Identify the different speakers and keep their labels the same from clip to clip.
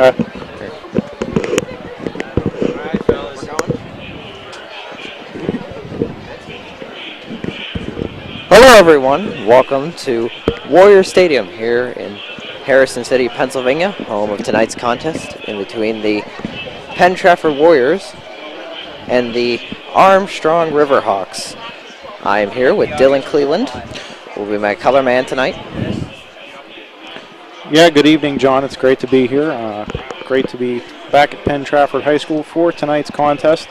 Speaker 1: Okay.
Speaker 2: Alright, fellas.
Speaker 3: Hello, everyone. Welcome to Warrior Stadium here in Harrison City, Pennsylvania, home of tonight's contest in between the Penn Trafford Warriors and the Armstrong Riverhawks. I am here with Dylan Cleveland, who will be my color man tonight.
Speaker 1: Yeah, good evening, John. It's great to be here. Great to be back at Penn Trafford High School for tonight's contest.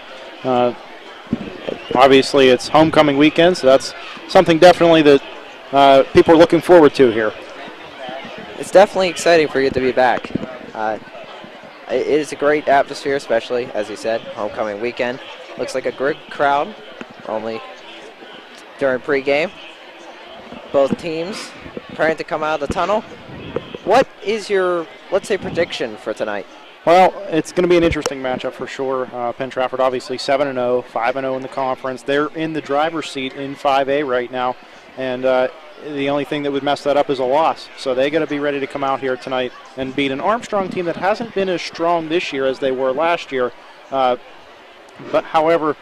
Speaker 1: Obviously, it's homecoming weekend, so that's something definitely that people are looking forward to here.
Speaker 3: It's definitely exciting for you to be back. It is a great atmosphere, especially, as you said, homecoming weekend. Looks like a great crowd, only during pregame. Both teams trying to come out of the tunnel. What is your, let's say, prediction for tonight?
Speaker 1: Well, it's going to be an interesting matchup for sure. Penn Trafford obviously 7-0, 5-0 in the conference. They're in the driver's seat in 5A right now, and the only thing that would mess that up is a loss. So they got to be ready to come out here tonight and beat an Armstrong team that hasn't been as strong this year as they were last year. But however,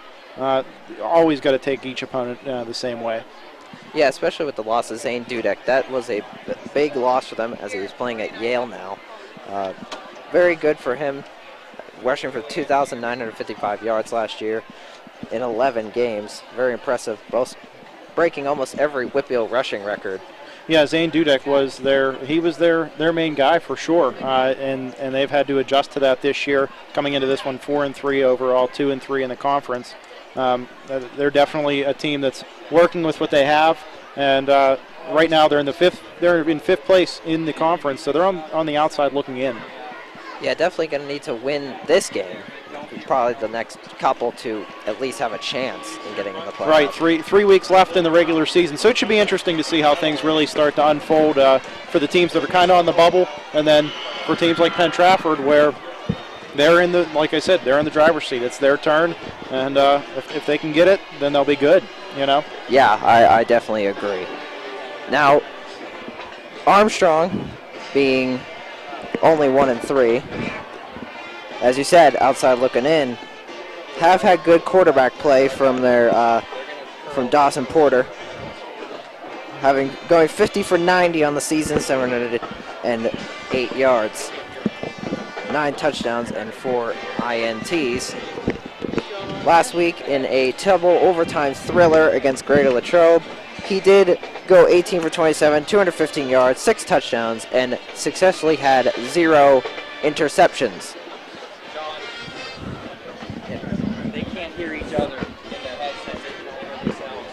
Speaker 1: always got to take each opponent the same way.
Speaker 3: Yeah, especially with the loss of Zane Dudek. That was a big loss for them as he was playing at Yale now. Very good for him, rushing for 2,955 yards last year in 11 games. Very impressive, both breaking almost every Whitfield rushing record.
Speaker 1: Yeah, Zane Dudek was their main guy for sure, and they've had to adjust to that this year. Coming into this one, 4-3 overall, 2-3 in the conference. They're definitely a team that's working with what they have, and right now they're in fifth place in the conference, so they're on the outside looking in.
Speaker 3: Yeah, definitely going to need to win this game. Probably the next couple to at least have a chance in getting in the playoffs.
Speaker 1: Right, three weeks left in the regular season, so it should be interesting to see how things really start to unfold for the teams that are kind of on the bubble, and then for teams like Penn Trafford where they're in like I said, they're in the driver's seat. It's their turn, and if they can get it, then they'll be good, you know?
Speaker 3: Yeah, I definitely agree. Now, Armstrong being only 1-3, as you said, outside looking in, have had good quarterback play from from Dawson Porter, going 50 for 90 on the season, 708 yards, 9 touchdowns, and 4 INTs. Last week in a double overtime thriller against Greater Latrobe, he did go 18 for 27, 215 yards, 6 touchdowns, and successfully had 0 interceptions.
Speaker 2: They can't hear each other in their headsets. They can only hear themselves.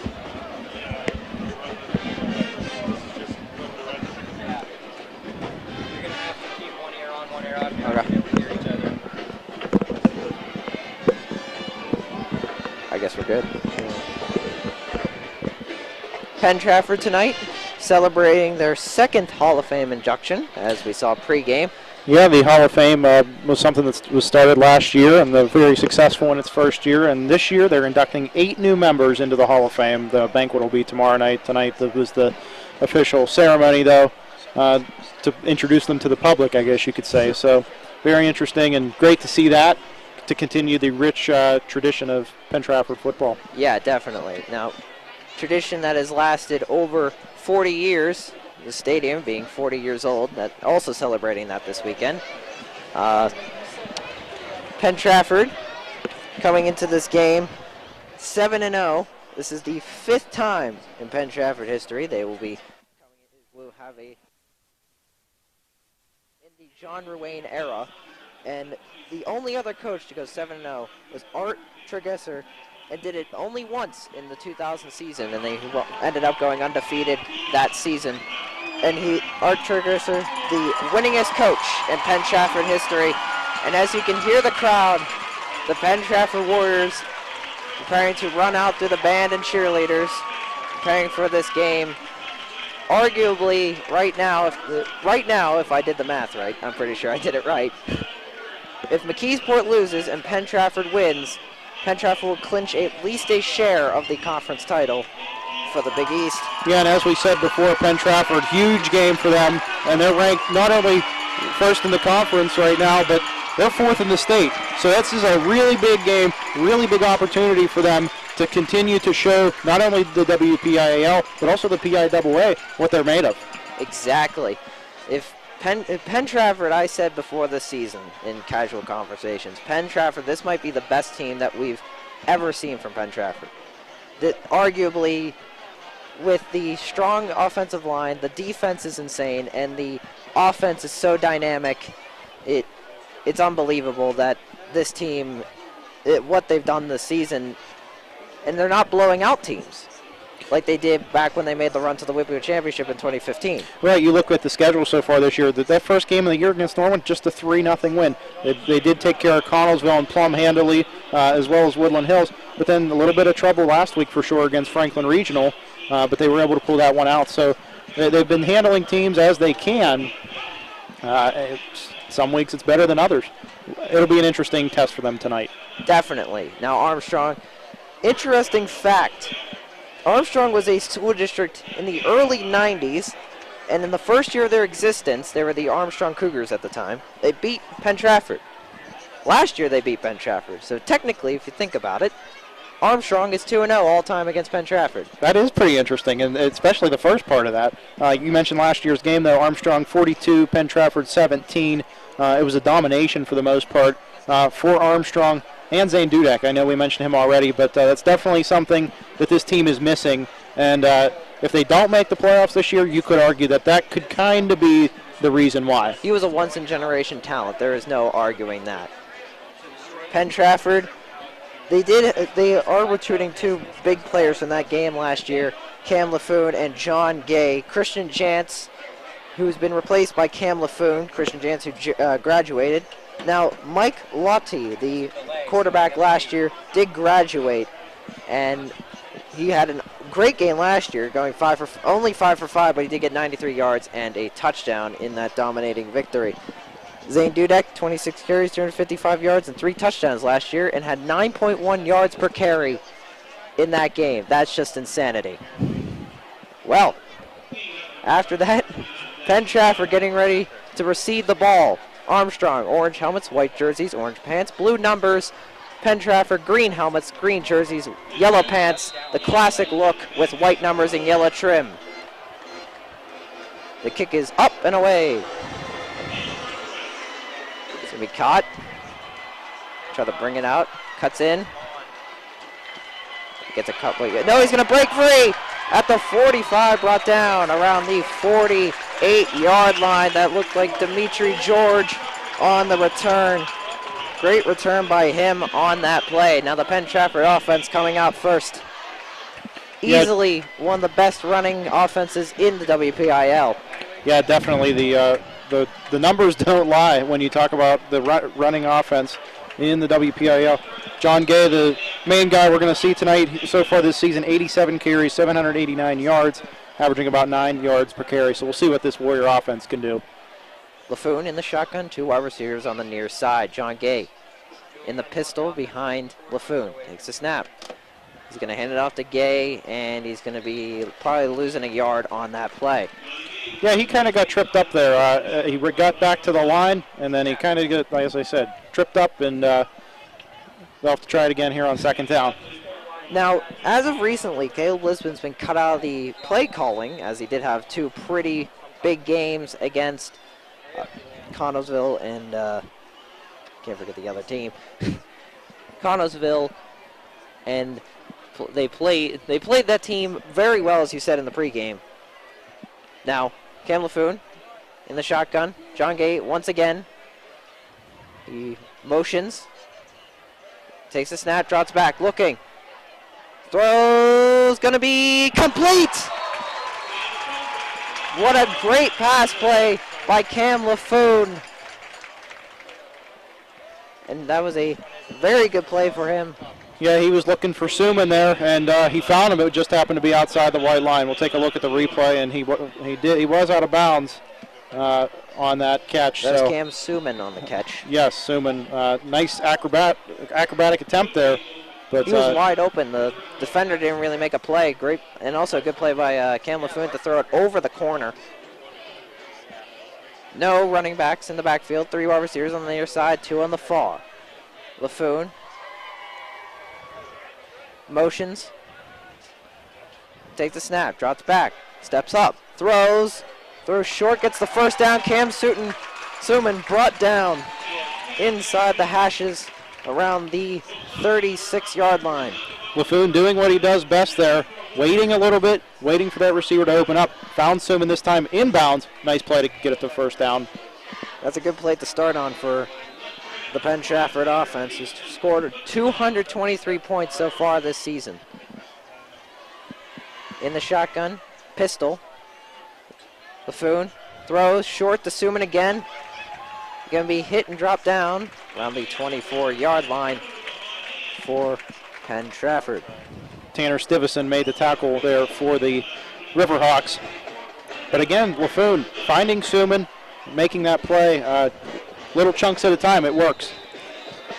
Speaker 2: Yeah. You're going to have to keep one ear on, one ear off. You're not going to be able to hear each other.
Speaker 3: I guess we're good. Penn Trafford tonight celebrating their second Hall of Fame induction, as we saw pregame.
Speaker 1: Yeah, the Hall of Fame was something that was started last year and very successful in its first year. And this year they're inducting 8 new members into the Hall of Fame. The banquet will be tomorrow night. Tonight was the official ceremony, though, to introduce them to the public, I guess you could say. So very interesting and great to see that, to continue the rich tradition of Penn Trafford football.
Speaker 3: Yeah, definitely. Now, tradition that has lasted over 40 years, the stadium being 40 years old, that also celebrating that this weekend. Penn Trafford coming into this game 7-0. This is the 5th time in Penn Trafford history they will have in the John Ruane era, and the only other coach to go 7-0 was Art Tregesser, and did it only once in the 2000 season, and they ended up going undefeated that season. And Art Tregesser, the winningest coach in Penn Trafford history. And as you can hear the crowd, the Penn Trafford Warriors preparing to run out through the band and cheerleaders, preparing for this game. Arguably, right now, if I did the math right, I'm pretty sure I did it right. If McKeesport loses and Penn Trafford wins, Penn Trafford will clinch at least a share of the conference title for the Big East.
Speaker 1: Yeah, and as we said before, Penn Trafford, huge game for them, and they're ranked not only first in the conference right now, but they're fourth in the state. So this is a really big game, really big opportunity for them to continue to show not only the WPIAL, but also the PIAA what they're made of.
Speaker 3: Exactly. If Penn Trafford, I said before the season in casual conversations, Penn Trafford, this might be the best team that we've ever seen from Penn Trafford. That arguably, with the strong offensive line, the defense is insane, and the offense is so dynamic, it's unbelievable that this team, what they've done this season, and they're not blowing out teams like they did back when they made the run to the WPIAL Championship in 2015.
Speaker 1: Well, you look at the schedule so far this year. That first game of the year against Norman, just a 3-0 win. They did take care of Connellsville and Plum handily, as well as Woodland Hills. But then a little bit of trouble last week for sure against Franklin Regional, but they were able to pull that one out. So they've been handling teams as they can. Some weeks it's better than others. It'll be an interesting test for them tonight.
Speaker 3: Definitely. Now Armstrong, interesting fact. Armstrong was a school district in the early 90s, and in the first year of their existence, they were the Armstrong Cougars at the time. They beat Penn Trafford. Last year they beat Penn Trafford. So technically, if you think about it, Armstrong is 2-0 all-time against Penn Trafford.
Speaker 1: That is pretty interesting, and especially the first part of that. You mentioned last year's game, though. Armstrong 42, Penn Trafford 17. It was a domination for the most part for Armstrong and Zane Dudek. I know we mentioned him already, but that's definitely something that this team is missing. And if they don't make the playoffs this year, you could argue that could kind of be the reason why.
Speaker 3: He was a once-in-generation talent. There is no arguing that. Penn Trafford, they are recruiting two big players from that game last year, Cam LaFoon and John Gay. Christian Jantz, who's been replaced by Cam LaFoon, Christian Jantz, who graduated. Now, Mike Lotti, the quarterback last year, did graduate, and he had a great game last year, going only 5 for 5, but he did get 93 yards and a touchdown in that dominating victory. Zane Dudek, 26 carries, 255 yards, and 3 touchdowns last year, and had 9.1 yards per carry in that game. That's just insanity. Well, after that, Penn Trafford getting ready to receive the ball. Armstrong, orange helmets, white jerseys, orange pants, blue numbers. Penn Trafford, green helmets, green jerseys, yellow pants, the classic look with white numbers and yellow trim. The kick is up and away. It's going to be caught. Try to bring it out. Cuts in. Gets a cut. No, he's going to break free at the 45, brought down around the 48-yard line. That looked like Dimitri George on the return. Great return by him on that play. Now the Penn Trafford offense coming out first. Easily one of the best running offenses in the WPIL.
Speaker 1: Yeah, definitely. The numbers don't lie when you talk about the running offense in the WPIL. John Gay, the main guy we're going to see tonight so far this season, 87 carries, 789 yards, averaging about 9 yards per carry. So we'll see what this Warrior offense can do.
Speaker 3: LaFoon in the shotgun, 2 wide receivers on the near side. John Gay in the pistol behind LaFoon. Takes the snap. He's going to hand it off to Gay, and he's going to be probably losing a yard on that play.
Speaker 1: Yeah, he kind of got tripped up there. He got back to the line, and then he kind of got, as I said, tripped up, and they'll have to try it again here on second down.
Speaker 3: Now, as of recently, Caleb Lisbon's been cut out of the play calling, as he did have 2 pretty big games against Connellsville and can't forget the other team. Connellsville, and they played that team very well, as you said in the pregame. Now, Cam LaFoon in the shotgun. John Gay once again. He motions. Takes a snap, drops back, looking. Throws going to be complete. What a great pass play by Cam LaFoon. And that was a very good play for him.
Speaker 1: Yeah, he was looking for Suman there, and he found him. It just happened to be outside the white line. We'll take a look at the replay, and he was out of bounds on that catch.
Speaker 3: That's Cam Suman on the catch.
Speaker 1: Yes, Suman. Nice acrobatic attempt there. But
Speaker 3: he was wide open. The defender didn't really make a play. Great, and also a good play by Cam LaFoon to throw it over the corner. No running backs in the backfield. 3 wide receivers on the near side, 2 on the far. LaFoon motions. Takes the snap, drops back, steps up, throws short, gets the first down. Cam Suman brought down inside the hashes around the 36-yard line.
Speaker 1: LaFoon doing what he does best there, waiting a little bit, waiting for that receiver to open up. Found Suman this time inbounds. Nice play to get it to first down.
Speaker 3: That's a good play to start on for the Penn Trafford offense, who's scored 223 points so far this season. In the shotgun, pistol. LaFoon throws short to Suman again. Going to be hit and drop down around the 24-yard line for Penn Trafford.
Speaker 1: Tanner Stivison made the tackle there for the Riverhawks. But again, LaFoon finding Suman, making that play, little chunks at a time. It works.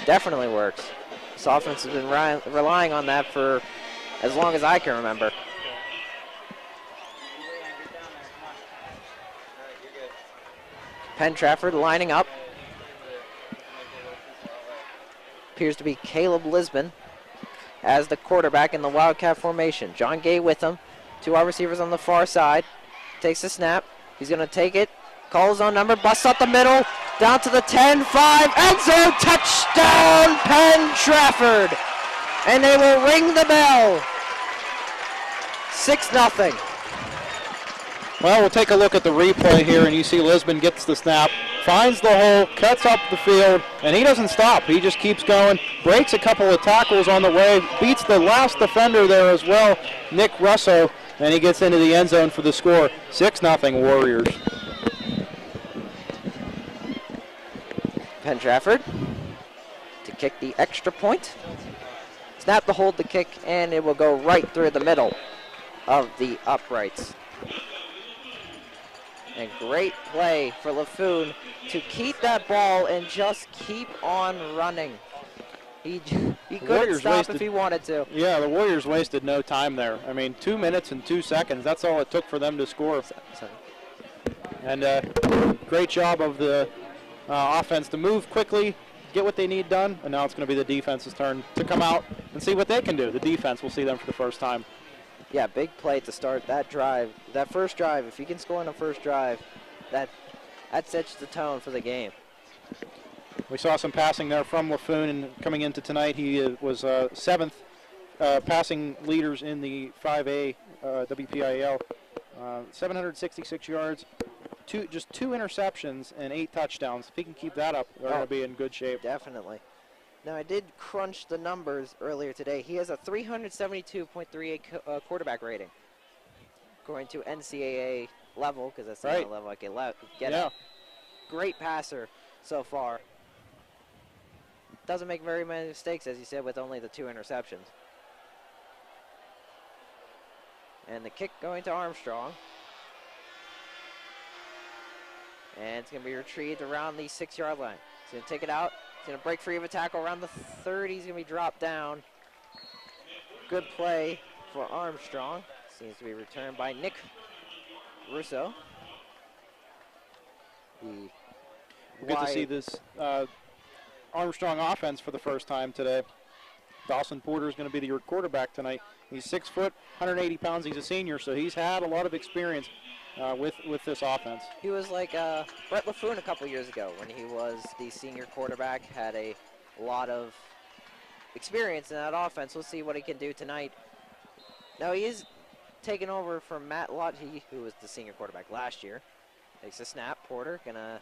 Speaker 3: Definitely works. This offense has been relying on that for as long as I can remember. Penn Trafford lining up. Appears to be Caleb Lisbon as the quarterback in the Wildcat formation. John Gay with him. 2 wide receivers on the far side. Takes the snap. He's going to take it. Calls on number. Busts up the middle. Down to the 10, 5. End zone. Touchdown, Penn Trafford. And they will ring the bell. 6-0.
Speaker 1: Well, we'll take a look at the replay here, and you see Lisbon gets the snap, finds the hole, cuts up the field, and he doesn't stop. He just keeps going, breaks a couple of tackles on the way, beats the last defender there as well, Nick Russo, and he gets into the end zone for the score. 6-0 Warriors.
Speaker 3: Penn Trafford to kick the extra point. Snap to hold the kick, and it will go right through the middle of the uprights. And great play for LaFoon to keep that ball and just keep on running. He couldn't stop if he wanted to.
Speaker 1: Yeah, the Warriors wasted no time there. I mean, 2 minutes and 2 seconds. That's all it took for them to score. And great job of the offense to move quickly, get what they need done, and now it's going to be the defense's turn to come out and see what they can do. The defense will see them for the first time.
Speaker 3: Yeah, big play to start that drive. That first drive, if you can score on the first drive, that sets the tone for the game.
Speaker 1: We saw some passing there from LaFoon, and coming into tonight, he was 7th passing leaders in the 5A WPIAL. 766 yards, just 2 interceptions, and 8 touchdowns. If he can keep that up, they're going to be in good shape.
Speaker 3: Definitely. Now, I did crunch the numbers earlier today. He has a 372.38 quarterback rating, according to NCAA level, because that's the only level I can get at. Great passer so far. Doesn't make very many mistakes, as you said, with only the 2 interceptions. And the kick going to Armstrong. And it's going to be retrieved around the 6-yard line. He's going to take it out. He's going to break free of a tackle around the 30. He's going to be dropped down. Good play for Armstrong. Seems to be returned by Nick Russo.
Speaker 1: Good to see this Armstrong offense for the first time today. Dawson Porter is going to be your quarterback tonight. He's 6 foot, 180 pounds. He's a senior, so he's had a lot of experience with this offense.
Speaker 3: He was like Brett LaFoon a couple years ago when he was the senior quarterback, had a lot of experience in that offense. We'll see what he can do tonight. Now he is taking over from Matt Lutty, who was the senior quarterback last year. Takes a snap. Porter gonna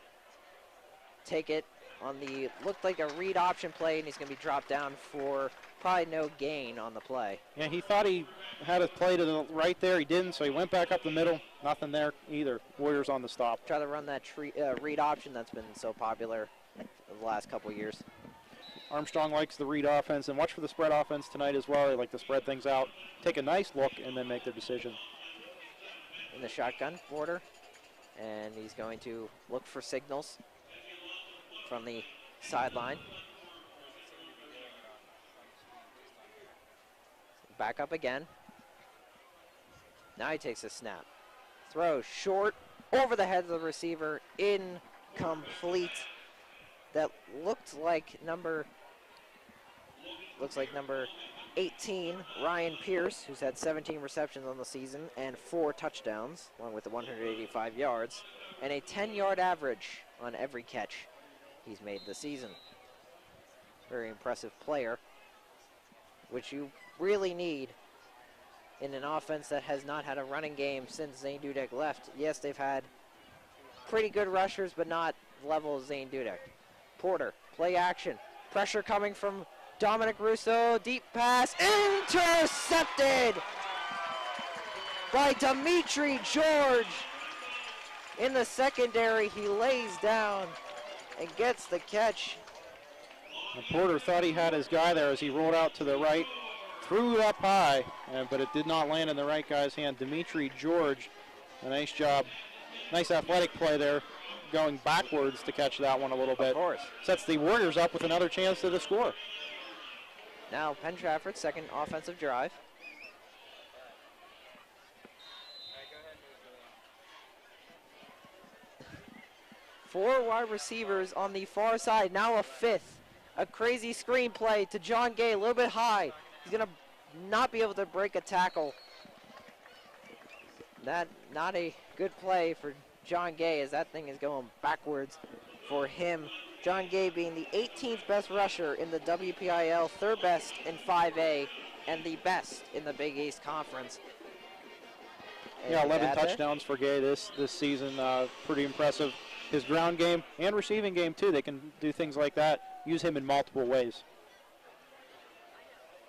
Speaker 3: take it on the, looked like a read option play, and he's gonna be dropped down for probably no gain on the play.
Speaker 1: Yeah, he thought he had a play to the right there. He didn't, so he went back up the middle. Nothing there either. Warriors on the stop.
Speaker 3: Try to run that read option that's been so popular the last couple of years.
Speaker 1: Armstrong likes the read offense, and watch for the spread offense tonight as well. They like to spread things out, take a nice look, and then make their decision.
Speaker 3: In the shotgun, Porter, and he's going to look for signals from the sideline. Back up again. Now he takes a snap. Throw short, over the head of the receiver, incomplete. That looked like number 18, Ryan Pierce, who's had 17 receptions on the season and 4 touchdowns, along with the 185 yards, and a 10-yard average on every catch he's made this season. Very impressive player, which you really need in an offense that has not had a running game since Zane Dudek left. Yes, they've had pretty good rushers, but not the level of Zane Dudek. Porter, play action. Pressure coming from Dominic Russo. Deep pass, intercepted by Dimitri George. In the secondary, he lays down and gets the catch.
Speaker 1: And Porter thought he had his guy there as he rolled out to the right, threw it up high, but it did not land in the right guy's hand. Dimitri George, a nice job, nice athletic play there, going backwards to catch that one a little bit.
Speaker 3: Of course.
Speaker 1: Sets the Warriors up with another chance to score.
Speaker 3: Now Penn Trafford, second offensive drive. Four wide receivers on the far side, now a fifth. A crazy screen play to John Gay, a little bit high. He's going to not be able to break a tackle. That not a good play for John Gay as that thing is going backwards for him. John Gay being the 18th best rusher in the WPIL, third best in 5A, and the best in the Big East Conference.
Speaker 1: Yeah, 11 touchdowns for Gay this season. Pretty impressive. His ground game and receiving game, too. They can do things like that. Use him in multiple ways.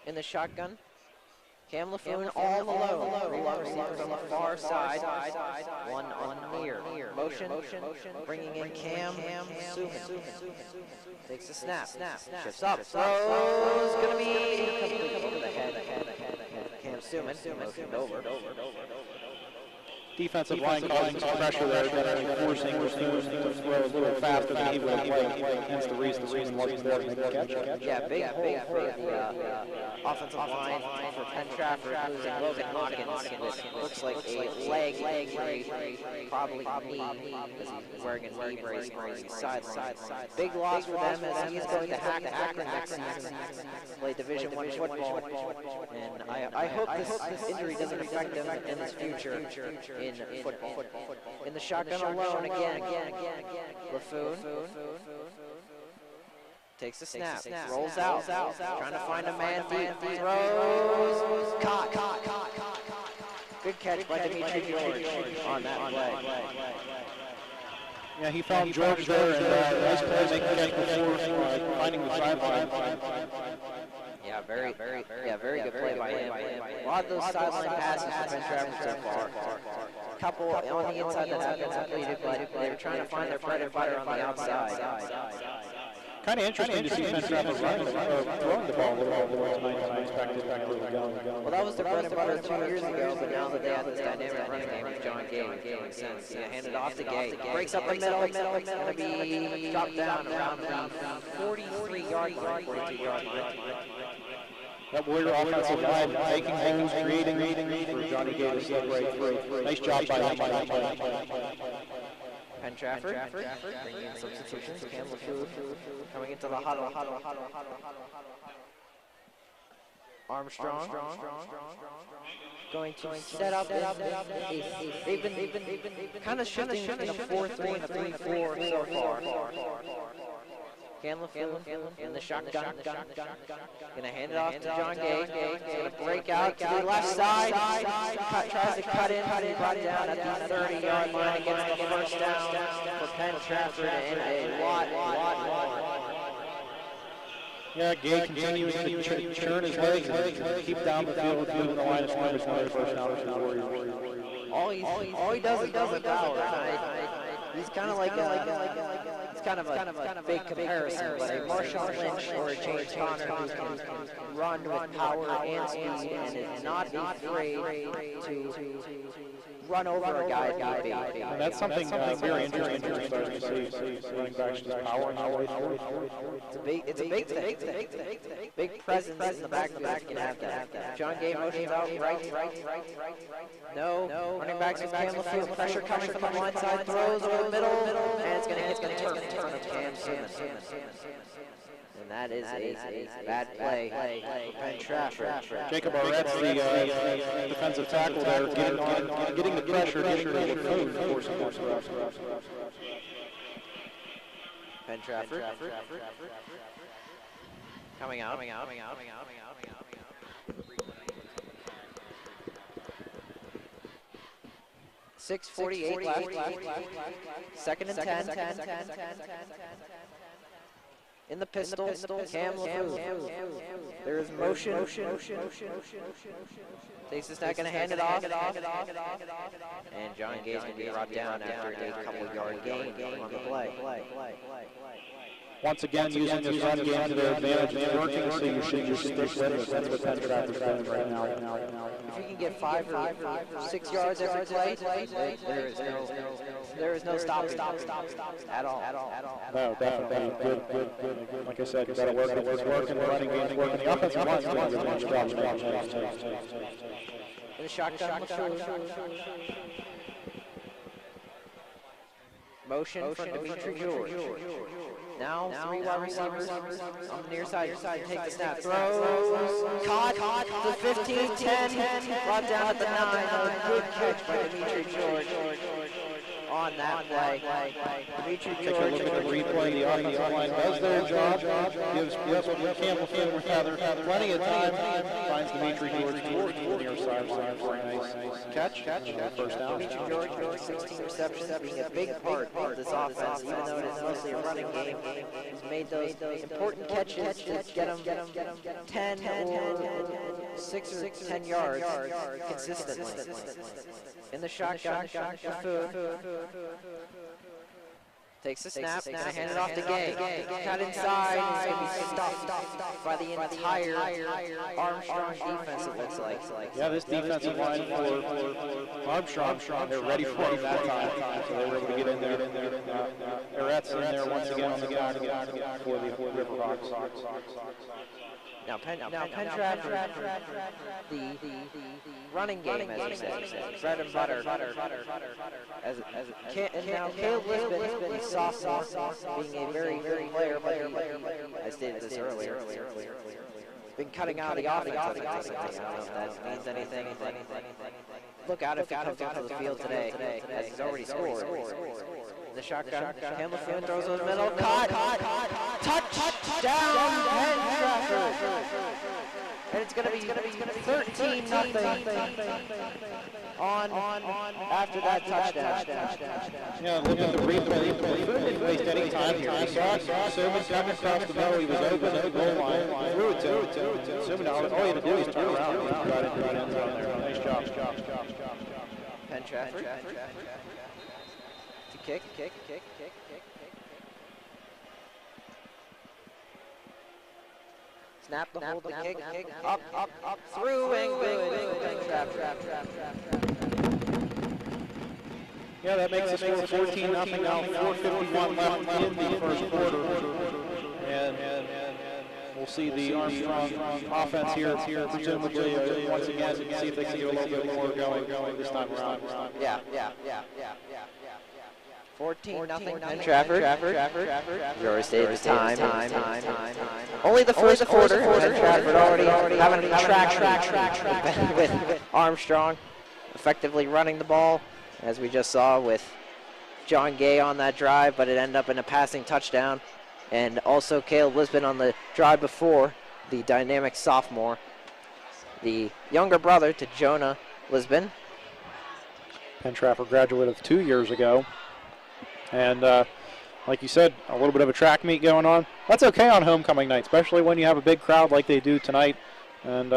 Speaker 3: In the shotgun, Cam LaFoon all alone. Three wide receivers on the far side. One on near. Motion, bringing in Cam Suman. Takes a snap. Shifts up. Throws. Going to be incomplete over the head. Cam Suman. Motioned over.
Speaker 1: Defensive line causing some pressure there, forcing LaFoon to throw a little faster than he would like. Hence the reason wasn't there to make the catch.
Speaker 3: Yeah, big hole for the offensive line for Penn Trafford, losing Logan Hawkins. Looks like a leg injury, probably knee, as he's wearing a knee brace on the sideline. Big loss for them as he's going to Akron next season, play Division I football. And I hope this injury doesn't affect him in his future in football. In the shotgun alone again. LaFoon takes the snap, rolls out, trying to find a man deep, throws, caught. Good catch by Dimitri George on that play.
Speaker 1: Yeah, he found George there, and nice play making catch before finding the sideline.
Speaker 3: Yeah, very good play by him. A lot of those sideline passes for Penn Trafford so far. A couple on the inside that have been completed, but they were trying to find their bread and butter on the outside.
Speaker 1: Kind of interesting to see Penn Trafford throwing the ball a little more tonight than I expected.
Speaker 3: Well, that was their bread and butter 2 years ago, but now that they have this dynamic running game with John Gay, it makes sense. Hand it off to Gay. Breaks up the middle. It's going to be dropped down around the 43-yard line, 42-yard line.
Speaker 1: That Warrior offensive line taking holes, creating for Johnny Gay to slip right through. Nice job by him.
Speaker 3: Penn Trafford bringing in substitutions. Cam LaFoon coming into the huddle. Armstrong going to set up. They've been kind of shifting in a 4-3 and a 3-4 so far. Cam LaFoon in the shotgun. Gonna hand it off to John Gay. He's gonna break out to the left side. Tries to cut in. Brought down at the 30-yard line against the first down for Penn Trafford and a lot more.
Speaker 1: Yeah, Gay continues to churn his legs and keep down the field, moving the line of scrimmage for the first down for the Warriors.
Speaker 3: All he does with power. He's kind of like it's kind of a big comparison, but a Marshawn Lynch or a James Conner who can run with power and speed and is not afraid to run over a guy if need be.
Speaker 1: And that's something very interesting to see. Running backs just powering their way through.
Speaker 3: It's a big thing. Big presence in the backfield. You can have that. John Gay motions out right. No. Running backs with Cam LaFleur. Pressure coming from the one side. Throws over the middle. And it's going to turn of Cam Simmons. And that is a bad play for Penn Trafford.
Speaker 1: Jacob Arrett's the defensive tackle there, getting the pressure, getting the food, forcing more stuff.
Speaker 3: Penn Trafford. Coming out. 6:48 left. Second and 10. In the pistol, Cam LaFleur. There is motion. Takes the snap, going to hand it off. And John Gay's going to be brought down after a couple-yard gain on the play.
Speaker 1: Once again, using this run game to their advantage, it's working, so you should just stick with it. That's what Penn Trafford's doing right now.
Speaker 3: If you can get 5 or 6 yards every play, there is no stopping at all.
Speaker 1: No, definitely. Good. Like I said, you've got to work if it's working. The running game's working. The offensive line's doing a good job.
Speaker 3: In the shotgun. Motion from Dimitri George. Now 3 wide receivers on the near side. Take the snap. Throws. Caught. The 15, 10. Brought down at the 9. A good catch by Dimitri George on that play. Dimitri George.
Speaker 1: Take a look at the replay. The offensive line does their job. Gives Campbell plenty of time. Finds Dimitri George towards the near sideline for a nice catch. First down.
Speaker 3: Dimitri George, 16 receptions, being a big part of this offense, even though it is mostly a running game. He's made those important catches to get him 10 or 6 or 10 yards consistently. In the shotgun, takes the snap, going to hand it off to Gay. Cut inside, he's going to be stopped by the entire Armstrong defense, it looks like.
Speaker 1: Yeah, this defensive line for Armstrong, they're ready for him that time. So they were able to get in there. Arrett's in there once again on the guy for the Riverhawks.
Speaker 3: Now Penn Trafford, the running game, as you say, bread and butter. And now Caleb Lisbon has been a sophomore, being a very good player, but I stated this earlier, been cutting out the offense. I don't know if that means anything. Look out if he comes onto the field today, as he's already scored. The shotgun, Hamilton throws in the middle, caught, touchdown, Penn Trafford. And it's going to be 13-0 on after that touchdown.
Speaker 1: Yeah, look at the replay. He didn't waste any time here. He saw Sermon coming across the middle. He was open at the goal line. Threw it to him. Sermon, all he had to do was turn around and got into that end zone there. Nice job.
Speaker 3: Penn Trafford. To kick. Snap, the hold, the kick, up, through, and good.
Speaker 1: Yeah, that makes the score 14-0 now, 4:51 left in the first quarter. And we'll see the Armstrong offense here presumably once again, see if they can do a little bit more going this time around.
Speaker 3: Yeah. 14-0 Penn Trafford. We already stated the time. Only the first quarter. Penn Trafford already having a track with Armstrong, effectively running the ball, as we just saw with John Gay on that drive, but it ended up in a passing touchdown. And also Caleb Lisbon on the drive before, the dynamic sophomore, the younger brother to Jonah Lisbon.
Speaker 1: Penn Trafford graduated 2 years ago. And like you said, a little bit of a track meet going on. That's okay on homecoming night, especially when you have a big crowd like they do tonight. And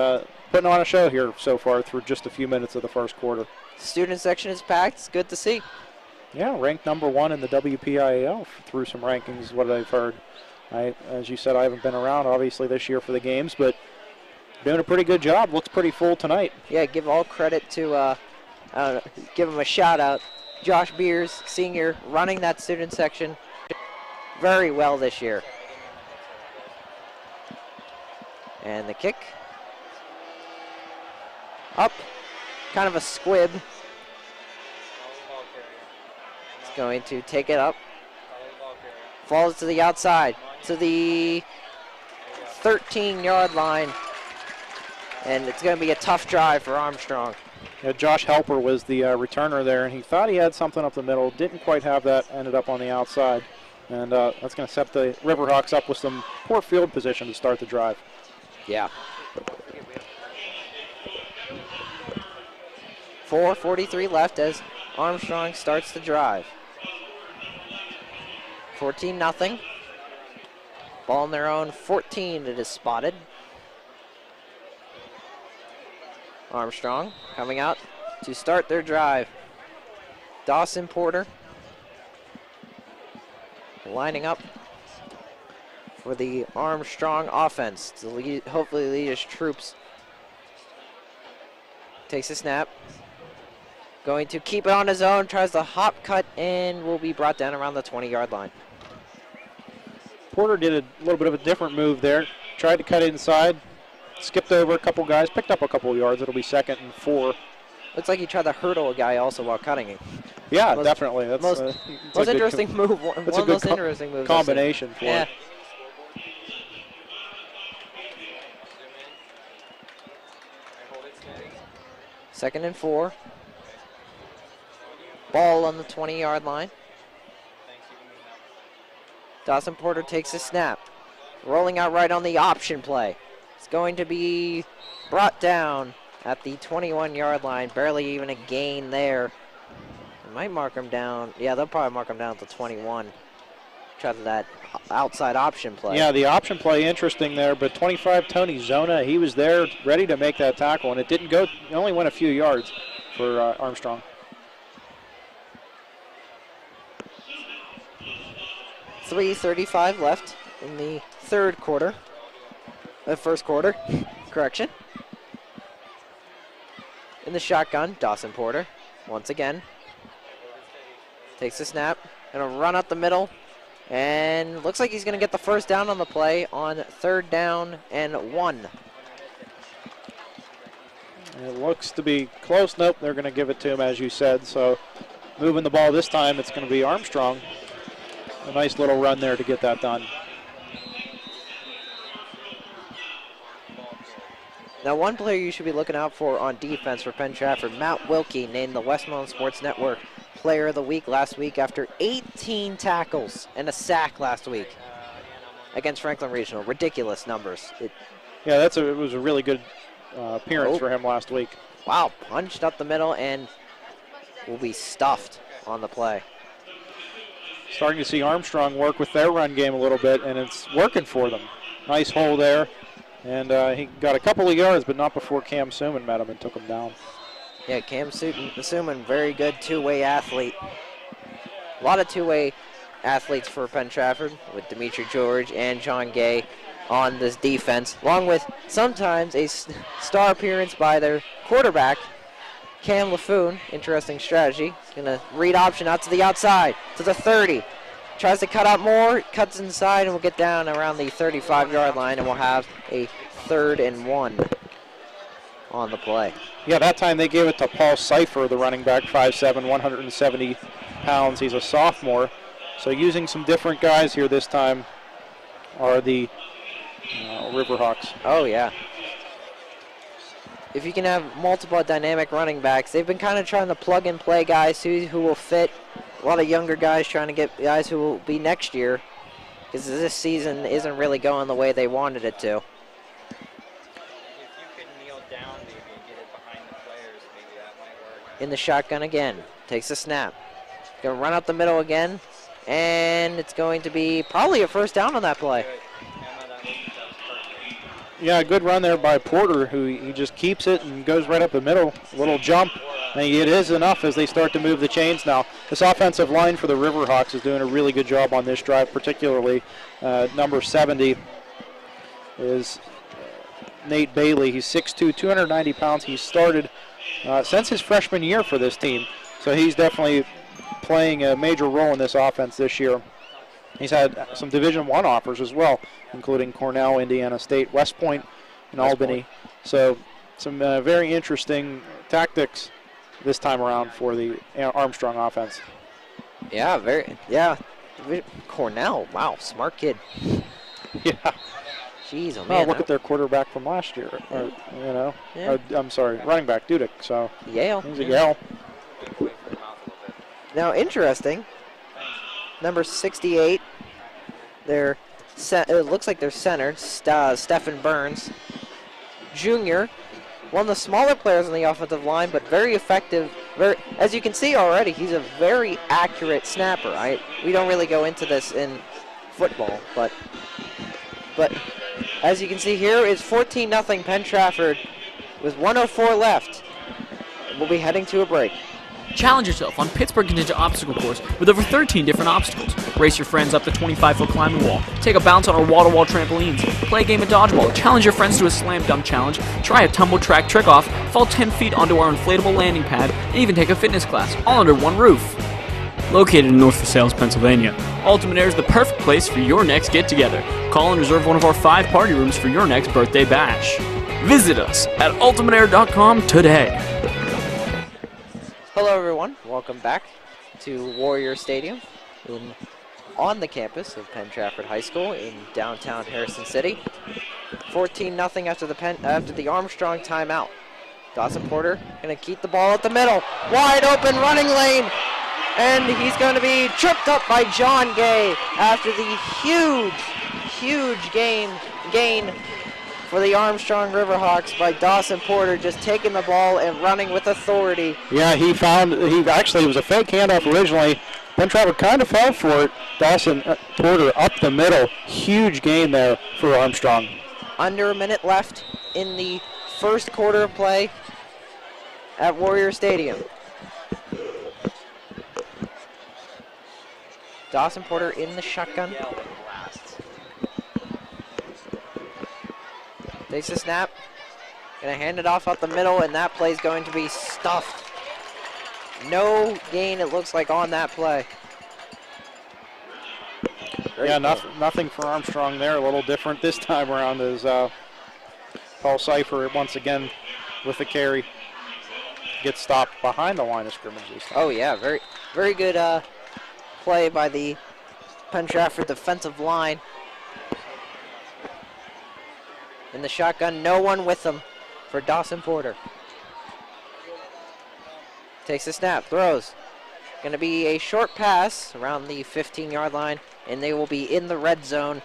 Speaker 1: putting on a show here so far through just a few minutes of the first quarter.
Speaker 3: Student section is packed. It's good to see.
Speaker 1: Yeah, ranked #1 in the WPIAL through some rankings is what I've heard. As you said, I haven't been around, obviously, this year for the games, but doing a pretty good job. Looks pretty full tonight.
Speaker 3: Yeah, give all credit to give him a shout out. Josh Beers, senior, running that student section very well this year. And the kick. Up. Kind of a squib. It's going to take it up. Falls to the outside, to the 13-yard line. And it's going to be a tough drive for Armstrong.
Speaker 1: Yeah, Josh Helper was the returner there, and he thought he had something up the middle. Didn't quite have that, ended up on the outside. And that's going to set the Riverhawks up with some poor field position to start the drive.
Speaker 3: Yeah. 4:43 left as Armstrong starts the drive. 14-0. Ball on their own 14. It is spotted. Armstrong coming out to start their drive. Dawson Porter lining up for the Armstrong offense to lead, hopefully lead his troops. Takes a snap. Going to keep it on his own, tries the hop cut, and will be brought down around the 20-yard line.
Speaker 1: Porter did a little bit of a different move there. Tried to cut inside, skipped over a couple guys, picked up a couple yards. It'll be 2nd and 4.
Speaker 3: Looks like he tried to hurdle a guy also while cutting him.
Speaker 1: Yeah, definitely. That's
Speaker 3: most interesting move. One of the most interesting moves.
Speaker 1: Combination for it.
Speaker 3: Second and 4. Ball on the 20-yard line. Dawson Porter takes a snap. Rolling out right on the option play. It's going to be brought down at the 21-yard line. Barely even a gain there. They might mark him down. Yeah, they'll probably mark him down at the 21. Try that outside option play.
Speaker 1: Yeah, the option play interesting there, but 25 Tony Zona, he was there ready to make that tackle, and it didn't go. It only went a few yards for Armstrong.
Speaker 3: 3:35 left in the third quarter. The first quarter, correction. In the shotgun, Dawson Porter, once again. Takes a snap, gonna run up the middle, and looks like he's gonna get the first down on the play on 3rd down and 1.
Speaker 1: It looks to be close. Nope, they're gonna give it to him, as you said. So moving the ball this time, it's gonna be Armstrong. A nice little run there to get that done.
Speaker 3: Now, one player you should be looking out for on defense for Penn Trafford, Matt Wilkie, named the Westmoreland Sports Network Player of the Week last week after 18 tackles and a sack last week against Franklin Regional. Ridiculous numbers.
Speaker 1: Yeah, it was a really good appearance for him last week.
Speaker 3: Wow, punched up the middle and will be stuffed on the play.
Speaker 1: Starting to see Armstrong work with their run game a little bit, and it's working for them. Nice hole there, and he got a couple of yards, but not before Cam Suman met him and took him down.
Speaker 3: Yeah, Cam Suman, very good two-way athlete. A lot of two-way athletes for Penn Trafford with Dimitri George and John Gay on this defense, along with sometimes a star appearance by their quarterback, Cam LaFoon. Interesting strategy. He's going to read option out to the outside, to the 30. Tries to cut out more, cuts inside, and will get down around the 35-yard line, and we'll have a 3rd and 1 on the play.
Speaker 1: Yeah, that time they gave it to Paul Cipher, the running back, 5'7", 170 pounds. He's a sophomore. So using some different guys here this time are the Riverhawks.
Speaker 3: Oh, yeah. If you can have multiple dynamic running backs, they've been kind of trying to plug and play guys who will fit. A lot of younger guys trying to get guys who will be next year, because this season isn't really going the way they wanted it to.
Speaker 2: If you could kneel down maybe and get it behind the players, maybe that might work.
Speaker 3: In the shotgun again, takes a snap. Gonna run up the middle again, and it's going to be probably a first down on that play.
Speaker 1: Yeah, good run there by Porter, who he just keeps it and goes right up the middle. A little jump, and it is enough as they start to move the chains now. This offensive line for the Riverhawks is doing a really good job on this drive, particularly number 70 is Nate Bailey. He's 6'2", 290 pounds. He started since his freshman year for this team, so he's definitely playing a major role in this offense this year. He's had some Division I offers as well, including Cornell, Indiana State, West Point, and Albany. So some very interesting tactics this time around for the Armstrong offense.
Speaker 3: Yeah. Cornell, wow, smart kid.
Speaker 1: Yeah.
Speaker 3: Jeez, oh man.
Speaker 1: Well, look at their quarterback from last year. Or,
Speaker 3: Yeah.
Speaker 1: I'm sorry, running back Dudek. So
Speaker 3: Yale.
Speaker 1: he's at Yale.
Speaker 3: Now, interesting. Number 68. It looks like they're centered. Stephen Burns, Jr. One of the smaller players on the offensive line, but very effective. As you can see already, he's a very accurate snapper. We don't really go into this in football, but as you can see here, it's 14-0 Penn Trafford with 1:04 left. We'll be heading to a break.
Speaker 4: Challenge yourself on Pittsburgh Ninja Obstacle Course with over 13 different obstacles. Race your friends up the 25-foot climbing wall. Take a bounce on our wall-to-wall trampolines. Play a game of dodgeball. Challenge your friends to a slam dunk challenge. Try a tumble track trick off. Fall 10 feet onto our inflatable landing pad. And even take a fitness class, all under one roof. Located in North Versailles, Pennsylvania, Ultimate Air is the perfect place for your next get-together. Call and reserve one of our 5 party rooms for your next birthday bash. Visit us at ultimateair.com today.
Speaker 3: Hello, everyone. Welcome back to Warrior Stadium on the campus of Penn Trafford High School in downtown Harrison City. 14-0 after the Armstrong timeout. Dawson Porter going to keep the ball at the middle. Wide open running lane. And he's going to be tripped up by John Gay after the huge gain for the Armstrong Riverhawks by Dawson Porter, just taking the ball and running with authority.
Speaker 1: Yeah, it was a fake handoff originally. Penn Trafford kind of fell for it. Dawson Porter up the middle. Huge gain there for Armstrong.
Speaker 3: Under a minute left in the first quarter of play at Warrior Stadium. Dawson Porter in the shotgun. Takes the snap. Gonna hand it off up the middle, and that play's going to be stuffed. No gain, it looks like, on that play.
Speaker 1: Nothing for Armstrong there. A little different this time around as Paul Cipher once again with the carry. Gets stopped behind the line of scrimmage this time.
Speaker 3: Oh yeah, very good play by the Penn Trafford defensive line. In the shotgun, no one with him for Dawson Porter. Takes a snap, throws. Going to be a short pass around the 15-yard line, and they will be in the red zone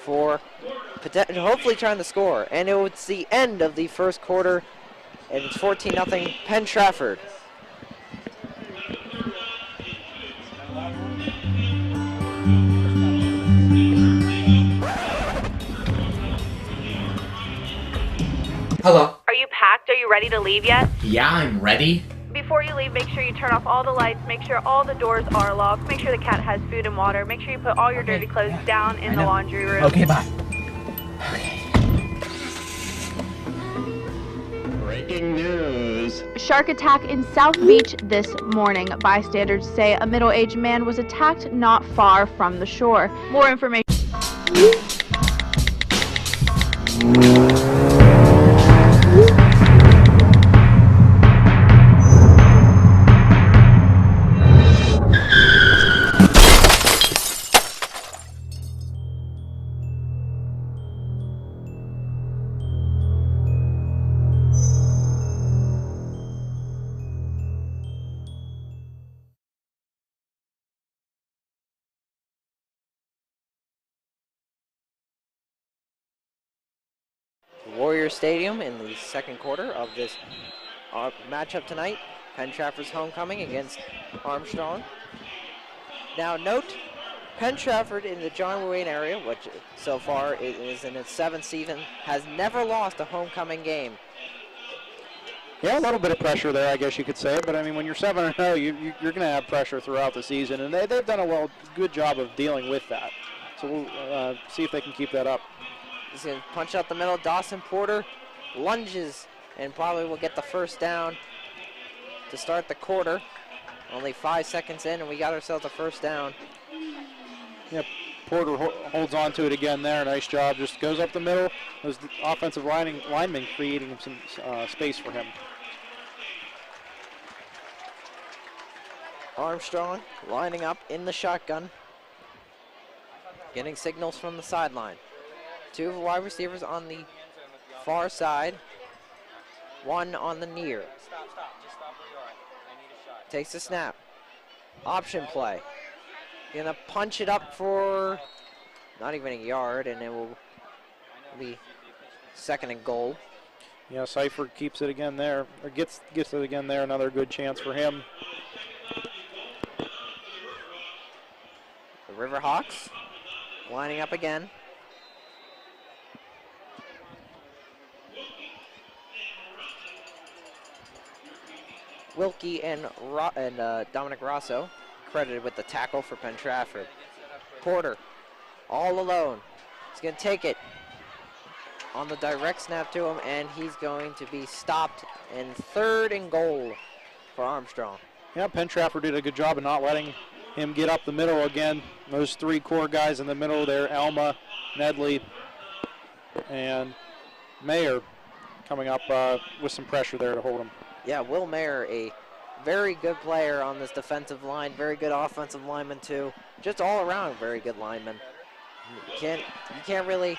Speaker 3: for hopefully trying to score. And it's the end of the first quarter, and it's 14-0 Penn Trafford.
Speaker 5: Hello.
Speaker 6: Are you packed? Are you ready to leave yet?
Speaker 5: Yeah, I'm ready.
Speaker 6: Before you leave, make sure you turn off all the lights, make sure all the doors are locked, make sure the cat has food and water, make sure you put all your dirty clothes down in the laundry room.
Speaker 5: Okay, bye. Breaking news.
Speaker 7: Shark attack in South Beach this morning. Bystanders say a middle-aged man was attacked not far from the shore. More information.
Speaker 3: Warrior Stadium in the second quarter of this matchup tonight. Penn Trafford's homecoming against Armstrong. Now note, Penn Trafford in the John Wayne area, which so far is in its 7th season, has never lost a homecoming game.
Speaker 1: Yeah, a little bit of pressure there, I guess you could say. But, I mean, when you're 7-0, you're going to have pressure throughout the season. And they've done a good job of dealing with that. So we'll see if they can keep that up.
Speaker 3: He's going to punch out the middle. Dawson Porter lunges and probably will get the first down to start the quarter. Only 5 seconds in, and we got ourselves a first down.
Speaker 1: Yep. Porter holds on to it again there. Nice job. Just goes up the middle. Those offensive linemen creating some space for him.
Speaker 3: Armstrong lining up in the shotgun, getting signals from the sideline. 2 wide receivers on the far side, 1 on the near.
Speaker 2: Stop. Just stop where you are. I need a shot.
Speaker 3: Takes the snap. Option play. Gonna punch it up for not even a yard, and it will be 2nd and goal.
Speaker 1: Yeah, Seifert keeps it again there, or gets it again there. Another good chance for him.
Speaker 3: The Riverhawks lining up again. Wilkie and Dominic Rosso credited with the tackle for Penn Trafford. Porter all alone. He's going to take it on the direct snap to him, and he's going to be stopped in 3rd and goal for Armstrong.
Speaker 1: Yeah, Penn Trafford did a good job of not letting him get up the middle again. Those 3 core guys in the middle there, Alma, Nedley, and Mayer coming up with some pressure there to hold him.
Speaker 3: Yeah, Will Mayer, a very good player on this defensive line, very good offensive lineman too. Just all around very good lineman. You can't really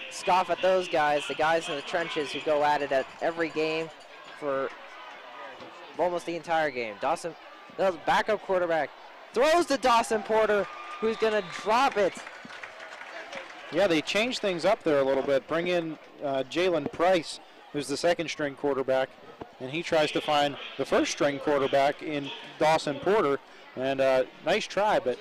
Speaker 3: scoff at those guys, the guys in the trenches who go at it at every game for almost the entire game. Dawson, the backup quarterback, throws to Dawson Porter, who's gonna drop it.
Speaker 1: Yeah, they changed things up there a little bit. Bring in Jalen Price, who's the 2nd string quarterback, and he tries to find the 1st string quarterback in Dawson Porter. And nice try, but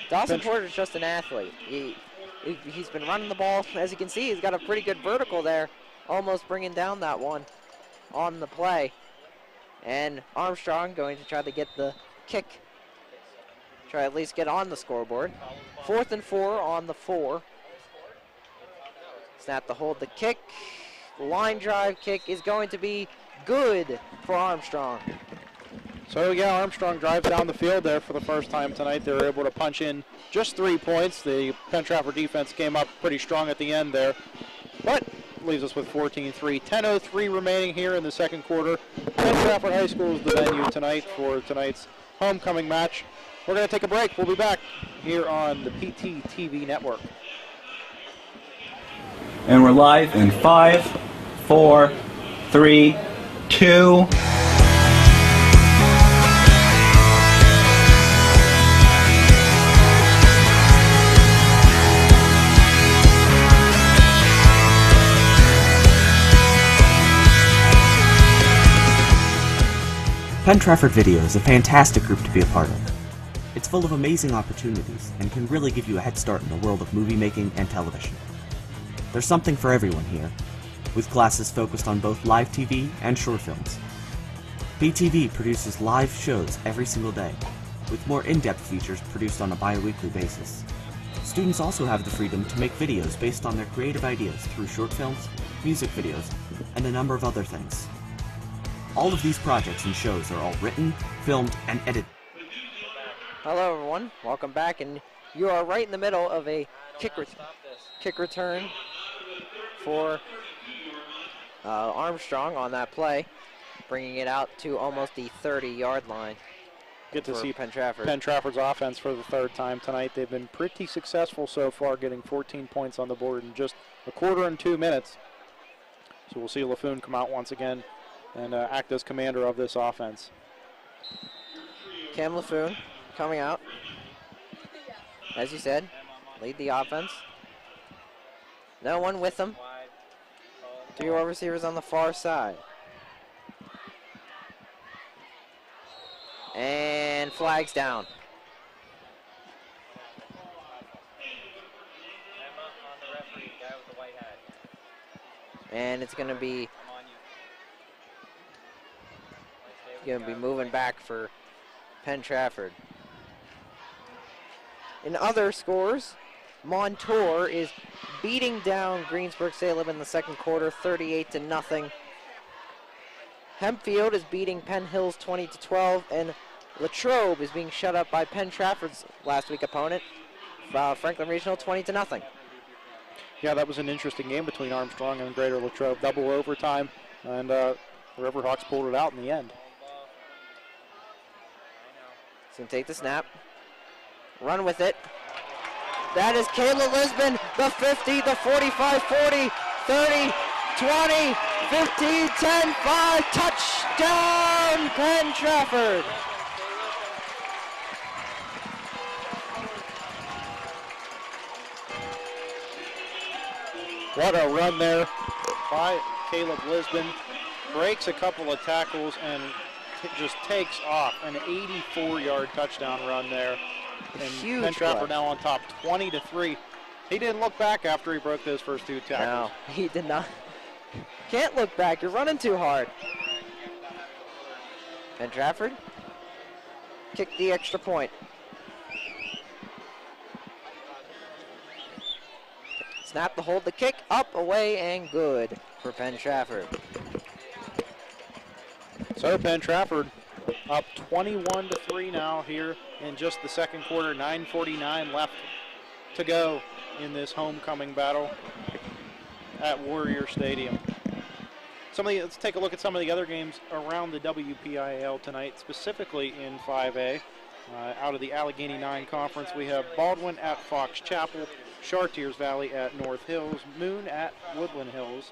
Speaker 3: Dawson Porter's just an athlete. He's been running the ball. As you can see, he's got a pretty good vertical there, almost bringing down that one on the play. And Armstrong going to try to get the kick, try at least get on the scoreboard. 4th and 4 on the 4. Snap to hold the kick. Line drive kick is going to be good for Armstrong.
Speaker 1: So yeah, Armstrong drives down the field there for the first time tonight. They were able to punch in just 3 points. The Penn Trafford defense came up pretty strong at the end there, but leaves us with 14-3. 10:03 remaining here in the 2nd quarter. Penn Trafford High School is the venue tonight for tonight's homecoming match. We're going to take a break. We'll be back here on the PT TV network.
Speaker 8: And we're live in 5, 4, 3, 2.
Speaker 9: Penn Trafford Video is a fantastic group to be a part of. It's full of amazing opportunities and can really give you a head start in the world of movie making and television. There's something for everyone here, with classes focused on both live TV and short films. PTV produces live shows every single day, with more in-depth features produced on a bi-weekly basis. Students also have the freedom to make videos based on their creative ideas through short films, music videos, and a number of other things. All of these projects and shows are all written, filmed, and edited.
Speaker 3: Hello everyone, welcome back, and you are right in the middle of a kick return for Armstrong on that play, bringing it out to almost the 30-yard line.
Speaker 1: Good to see
Speaker 3: Penn Trafford.
Speaker 1: Penn Trafford's offense for the 3rd time tonight. They've been pretty successful so far, getting 14 points on the board in just a quarter and 2 minutes. So we'll see LaFoon come out once again and act as commander of this offense.
Speaker 3: Cam LaFoon coming out, as you said, lead the offense. No one with him. 3 wide receivers on the far side. And flags down. And it's going to be moving back for Penn Trafford. In other scores, Montour is beating down Greensburg-Salem in the second quarter, 38-0. Hempfield is beating Penn Hills 20-12, and Latrobe is being shut up by Penn Trafford's last week opponent, Franklin Regional, 20-0.
Speaker 1: Yeah, that was an interesting game between Armstrong and Greater Latrobe. Double overtime, and the Riverhawks pulled it out in the end.
Speaker 3: He's going to take the snap, run with it. That is Caleb Lisbon, the 50, the 45, 40, 30, 20, 15, 10, 5, touchdown, Penn Trafford.
Speaker 1: What a run there by Caleb Lisbon. Breaks a couple of tackles and just takes off. An 84-yard touchdown run there. And
Speaker 3: Huge
Speaker 1: Penn Trafford
Speaker 3: play.
Speaker 1: now on top, 20-3. He didn't look back after he broke those first two tackles.
Speaker 3: No, he did not. Can't look back. You're running too hard. Penn Trafford kicked the extra point. Snap the hold, the kick, up, away, and good for Penn Trafford.
Speaker 1: So Penn Trafford up 21-3 now here in just the second quarter. 9:49 left to go in this homecoming battle at Warrior Stadium. Let's take a look at some of the other games around the WPIAL tonight, specifically in 5A. Out of the Allegheny 9 Conference, we have Baldwin at Fox Chapel, Chartiers Valley at North Hills, Moon at Woodland Hills,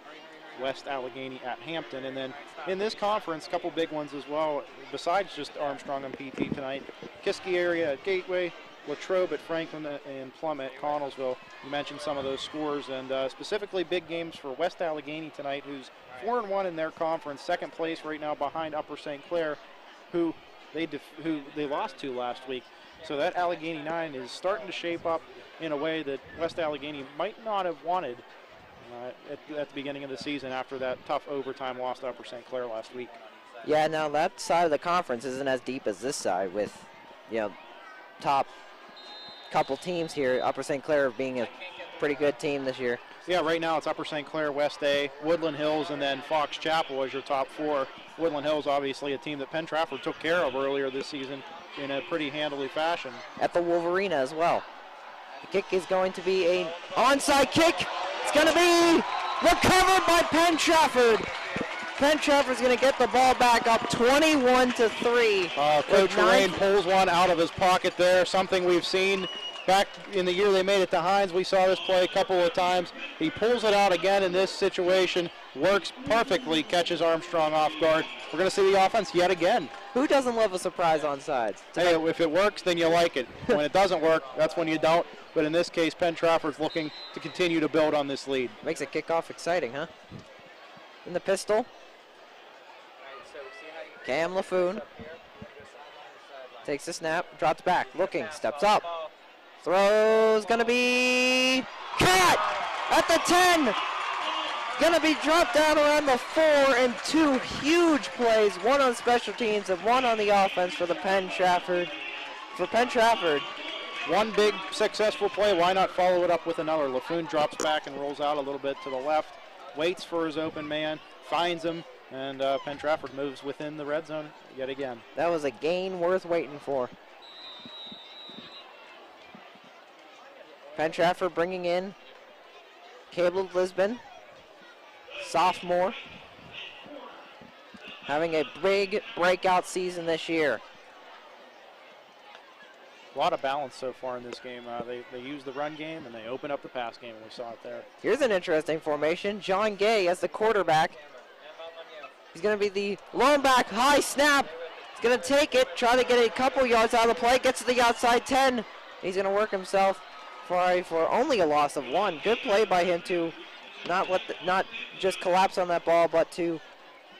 Speaker 1: West Allegheny at Hampton, and then in this conference, a couple big ones as well, besides just Armstrong and PT tonight. Kiski area at Gateway, Latrobe at Franklin, and Plum at Connellsville. You mentioned some of those scores, and specifically big games for West Allegheny tonight, who's 4-1 in their conference, second place right now behind Upper St. Clair, who they lost to last week. So that Allegheny 9 is starting to shape up in a way that West Allegheny might not have wanted at the beginning of the season after that tough overtime loss to Upper St. Clair last week.
Speaker 3: Yeah, now that side of the conference isn't as deep as this side with, top couple teams here. Upper St. Clair being a pretty good team this year.
Speaker 1: Yeah, right now it's Upper St. Clair, West A, Woodland Hills, and then Fox Chapel as your top four. Woodland Hills, obviously, a team that Penn Trafford took care of earlier this season in a pretty handily fashion.
Speaker 3: At the Wolverina as well. The kick is going to be an onside kick. It's going to be recovered by Penn Trafford. Penn Trafford's going to get the ball back up 21-3.
Speaker 1: Coach Rain pulls one out of his pocket there, something we've seen back in the year they made it to Hines. We saw this play a couple of times. He pulls it out again in this situation, works perfectly, catches Armstrong off guard. We're going to see the offense yet again.
Speaker 3: Who doesn't love a surprise on sides?
Speaker 1: Hey, if it works, then you like it. When it doesn't work, that's when you don't. But in this case, Penn Trafford's looking to continue to build on this lead.
Speaker 3: Makes a kickoff exciting, huh? In the pistol. Cam LaFoon takes the snap, drops back, looking, steps up. Throws gonna be caught at the 10. Gonna be dropped down around the 4, and two huge plays, one on special teams and one on the offense for Penn Trafford.
Speaker 1: One big successful play, why not follow it up with another? LaFoon drops back and rolls out a little bit to the left, waits for his open man, finds him, and Penn Trafford moves within the red zone yet again.
Speaker 3: That was a gain worth waiting for. Penn Trafford bringing in Caleb Lisbon, sophomore, having a big breakout season this year.
Speaker 1: A lot of balance so far in this game. They use the run game and they open up the pass game, and we saw it there.
Speaker 3: Here's an interesting formation. John Gay as the quarterback. He's going to be the lone back, high snap. He's going to take it, try to get a couple yards out of the play, gets to the outside 10. He's going to work himself for only a loss of 1. Good play by him to not just collapse on that ball, but to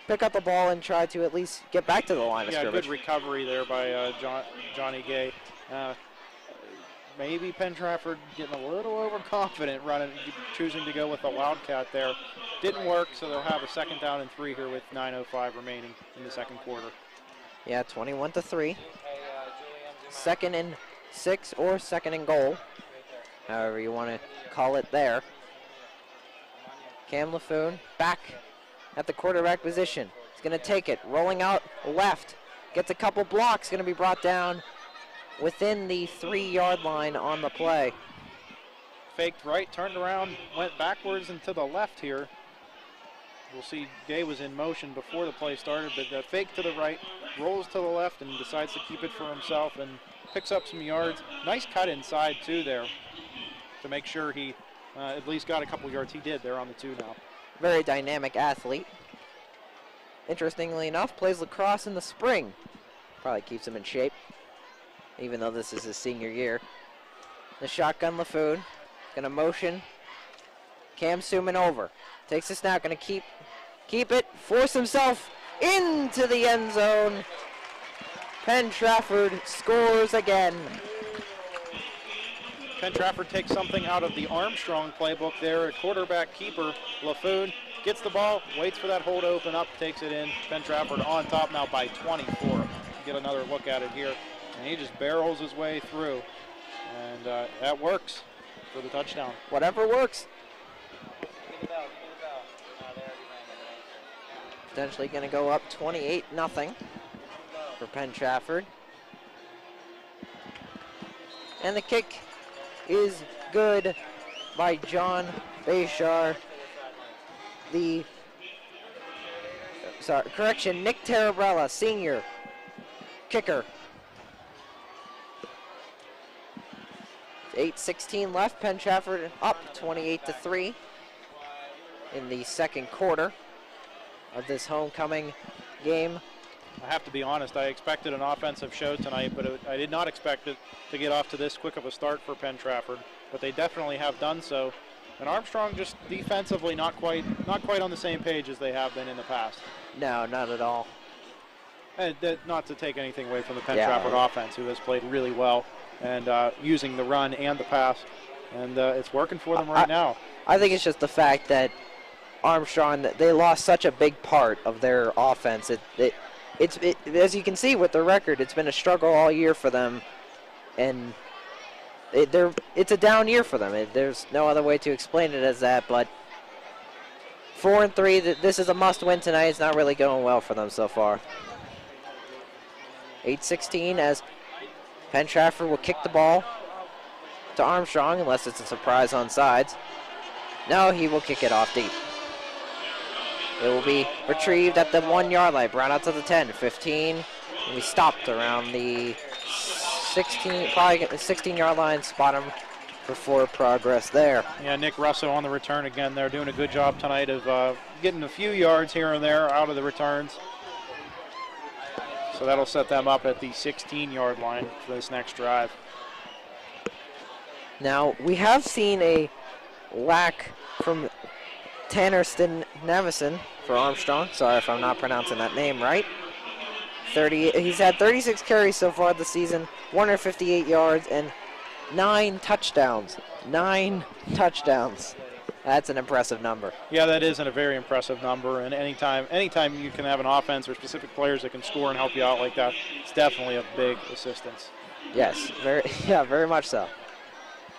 Speaker 3: pick up the ball and try to at least get back to the line of scrimmage.
Speaker 1: Good recovery there by Johnny Gay. Maybe Penn Trafford getting a little overconfident, choosing to go with a Wildcat there. Didn't work, so they'll have a 2nd down and 3 here with 9:05 remaining in the second quarter.
Speaker 3: Yeah, 21-3. 2nd and 6 or 2nd and goal. however you want to call it there. Cam LaFoon back at the quarterback position. He's going to take it, rolling out left. Gets a couple blocks, going to be brought down within the 3-yard line on the play.
Speaker 1: Faked right, turned around, went backwards and to the left here. We'll see Gay was in motion before the play started, but the fake to the right, rolls to the left and decides to keep it for himself and picks up some yards. Nice cut inside too there to make sure he at least got a couple yards. He did there on the 2 now.
Speaker 3: Very dynamic athlete. Interestingly enough, plays lacrosse in the spring. Probably keeps him in shape, even though this is his senior year. The shotgun LaFoon, gonna motion. Cam Suman over. Takes the snap, gonna keep it, force himself into the end zone. Penn Trafford scores again.
Speaker 1: Penn Trafford takes something out of the Armstrong playbook there. A quarterback keeper, LaFoon, gets the ball, waits for that hole to open up, takes it in. Penn Trafford on top now by 24. Get another look at it here. And he just barrels his way through. And that works for the touchdown.
Speaker 3: Whatever works. Potentially going to go up 28-0 for Penn Trafford. And the kick is good by John Bashar. Nick Tarabrella, senior kicker. 8:16 left, Penn Trafford up 28-3 in the second quarter of this homecoming game.
Speaker 1: I have to be honest, I expected an offensive show tonight, but I did not expect it to get off to this quick of a start for Penn Trafford, but they definitely have done so. And Armstrong just defensively not quite on the same page as they have been in the past.
Speaker 3: No, not at all.
Speaker 1: And not to take anything away from the Penn Trafford offense, who has played really well and using the run and the pass, and it's working for them right now.
Speaker 3: I think it's just the fact that Armstrong, they lost such a big part of their offense. It's as you can see with the record, it's been a struggle all year for them, and it's a down year for them. There's no other way to explain it as that, but 4-3, this is a must-win tonight. It's not really going well for them so far. 8:16 as Penn Trafford will kick the ball to Armstrong, unless it's a surprise on sides. No, he will kick it off deep. It will be retrieved at the 1-yard line. Brown out to the 10, 15. And we stopped around the 16, probably the 16-yard line. Spot him for forward progress there.
Speaker 1: Yeah, Nick Russo on the return again. They're doing a good job tonight of getting a few yards here and there out of the returns. So that'll set them up at the 16-yard line for this next drive.
Speaker 3: Now, we have seen a lack from Tanner Nevison for Armstrong. Sorry if I'm not pronouncing that name right. He's had 36 carries so far this season, 158 yards, and 9 touchdowns. 9 touchdowns. That's an impressive number.
Speaker 1: Yeah, that is a very impressive number. And anytime you can have an offense or specific players that can score and help you out like that, it's definitely a big assistance.
Speaker 3: Yes, very much so.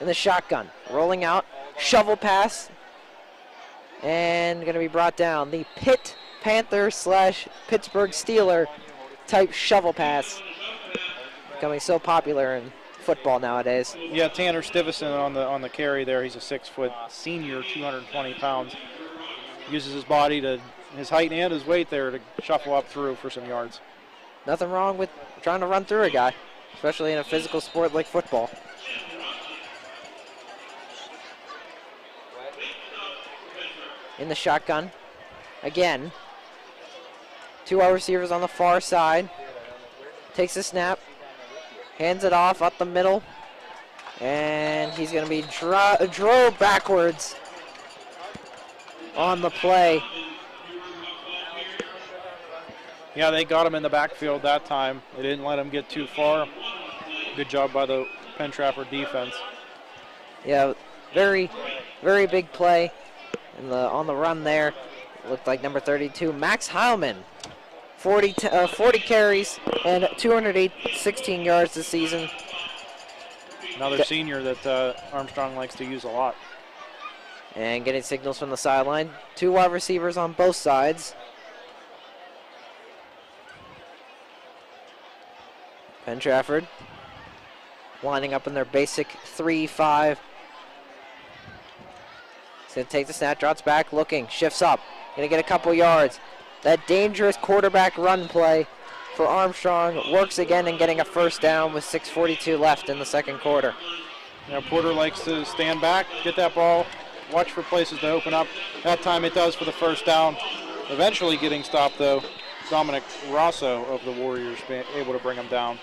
Speaker 3: In the shotgun, rolling out, shovel pass, and going to be brought down. The Pitt Panther / Pittsburgh Steeler type shovel pass, becoming so popular in football nowadays.
Speaker 1: Yeah, Tanner Stivison on the carry there. He's a 6-foot senior, 220 pounds. Uses his body his height and his weight there to shuffle up through for some yards.
Speaker 3: Nothing wrong with trying to run through a guy, especially in a physical sport like football. In the shotgun, again, 2 wide receivers on the far side. Takes the snap, hands it off up the middle, and he's going to be drove backwards on the play.
Speaker 1: Yeah, they got him in the backfield that time. They didn't let him get too far. Good job by the Penn Trafford defense.
Speaker 3: Yeah, very, very big play on the run there. Looked like number 32, Max Heilman. 40 carries and 216 yards this season.
Speaker 1: Another senior that Armstrong likes to use a lot.
Speaker 3: And getting signals from the sideline. 2 wide receivers on both sides. Penn Trafford lining up in their basic 3-5. He's going to take the snap, drops back, looking, shifts up. Going to get a couple yards. That dangerous quarterback run play for Armstrong works again and getting a first down with 6:42 left in the second quarter.
Speaker 1: Now Porter likes to stand back, get that ball, watch for places to open up. That time it does for the first down. Eventually getting stopped, though. Dominic Rosso of the Warriors being able to bring him down.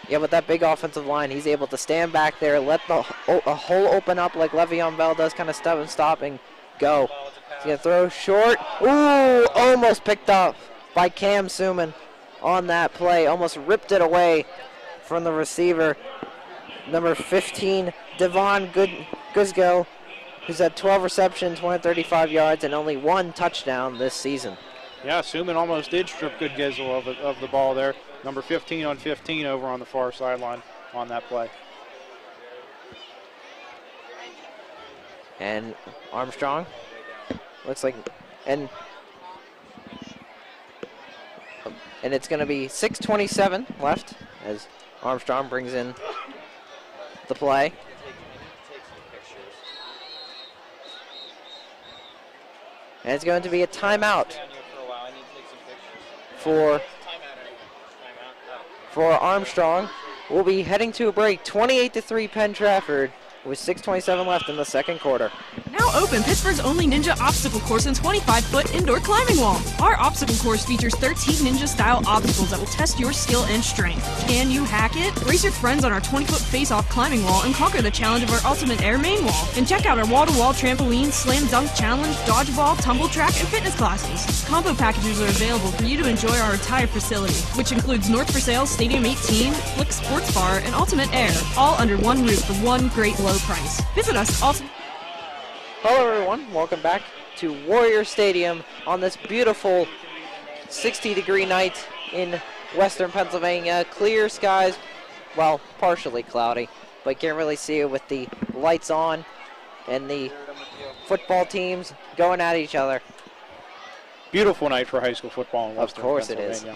Speaker 3: Yeah, with that big offensive line, he's able to stand back there, let a hole open up like Le'Veon Bell does, kind of stop and go. He's going to throw short. Ooh, almost picked up by Cam Suman on that play. Almost ripped it away from the receiver. Number 15, Devon Guzgo, who's had 12 receptions, 135 yards, and only 1 touchdown this season.
Speaker 1: Yeah, Suman almost did strip good Gizzo of the ball there. Number 15 on 15 over on the far sideline on that play.
Speaker 3: And Armstrong looks like, and it's going to be 6:27 left as Armstrong brings in the play. And it's going to be a timeout for Armstrong. We'll be heading to a break. 28-3 Penn Trafford with 6:27 left in the second quarter.
Speaker 10: Now open Pittsburgh's only ninja obstacle course and 25-foot indoor climbing wall. Our obstacle course features 13 ninja-style obstacles that will test your skill and strength. Can you hack it? Race your friends on our 20-foot face-off climbing wall and conquer the challenge of our ultimate air main wall. And check out our wall-to-wall trampoline, slam dunk challenge, dodgeball, tumble track, and fitness classes. Combo packages are available for you to enjoy our entire facility, which includes North for Sale, Stadium 18, Flick Sports Bar, and Ultimate Air, all under one roof for one great low price. Visit us also.
Speaker 3: Hello everyone, welcome back to Warrior Stadium on this beautiful 60-degree night in western Pennsylvania. Clear skies, well, partially cloudy, but you can't really see it with the lights on and the football teams going at each other.
Speaker 1: Beautiful night for high school football in western Pennsylvania.
Speaker 3: Of course it is.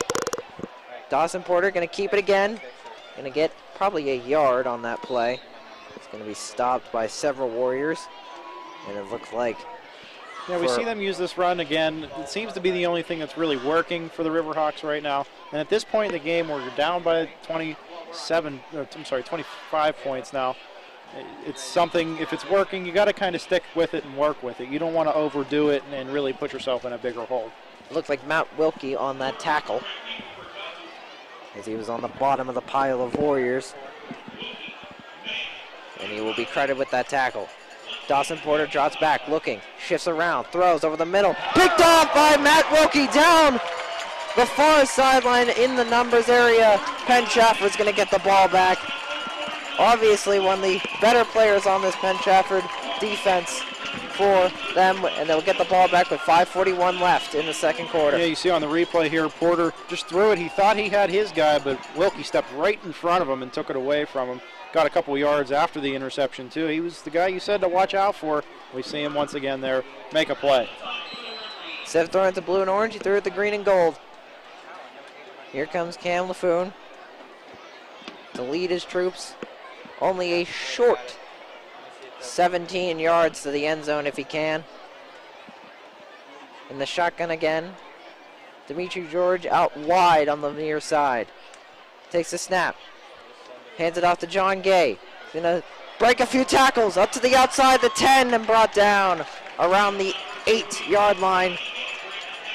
Speaker 3: Dawson Porter going to keep it again. Going to get probably a yard on that play. It's going to be stopped by several Warriors. And it looks like...
Speaker 1: Yeah, we see them use this run again. It seems to be the only thing that's really working for the Riverhawks right now. And at this point in the game where you're down by 25 points now, it's something, if it's working, you got to kind of stick with it and work with it. You don't want to overdo it and really put yourself in a bigger hole.
Speaker 3: It looked like Matt Wilkie on that tackle, as he was on the bottom of the pile of Warriors. And he will be credited with that tackle. Dawson Porter drops back, looking, shifts around, throws over the middle. Picked off by Matt Wilkie down the far sideline in the numbers area. Penn Trafford's going to get the ball back. Obviously one of the better players on this Penn Trafford defense for them, and they'll get the ball back with 5:41 left in the second quarter.
Speaker 1: Yeah, you see on the replay here, Porter just threw it. He thought he had his guy, but Wilkie stepped right in front of him and took it away from him. Got a couple yards after the interception, too. He was the guy you said to watch out for. We see him once again there make a play.
Speaker 3: Instead of throwing it to blue and orange, he threw it to green and gold. Here comes Cam LaFoon to lead his troops. Only a short 17 yards to the end zone if he can. In the shotgun again. Dimitri George out wide on the near side. Takes the snap. Hands it off to John Gay. He's going to break a few tackles up to the outside, the 10, and brought down around the 8-yard line.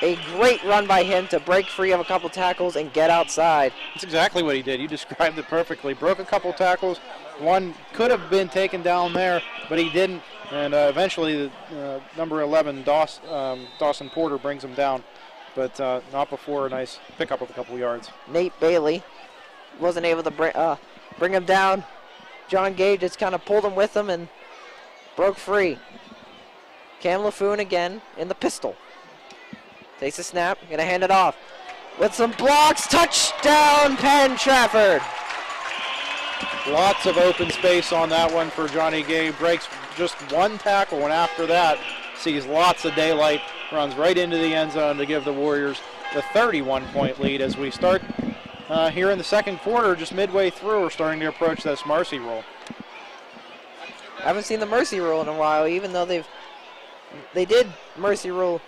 Speaker 3: A great run by him to break free of a couple tackles and get outside.
Speaker 1: That's exactly what he did. You described it perfectly. Broke a couple tackles. One could have been taken down there, but he didn't. And eventually, number 11, Dawson Porter brings him down. But not before a nice pickup of a couple yards.
Speaker 3: Nate Bailey wasn't able to bring him down. John Gay just kind of pulled him with him and broke free. Cam LaFoon again in the pistol. Takes a snap, gonna hand it off. With some blocks, touchdown Penn Trafford.
Speaker 1: Lots of open space on that one for Johnny Gay. Breaks just one tackle, and after that sees lots of daylight, runs right into the end zone to give the Warriors the 31-point lead as we start here in the second quarter, just midway through. We're starting to approach this mercy rule.
Speaker 3: I haven't seen the mercy rule in a while, even though they did mercy rule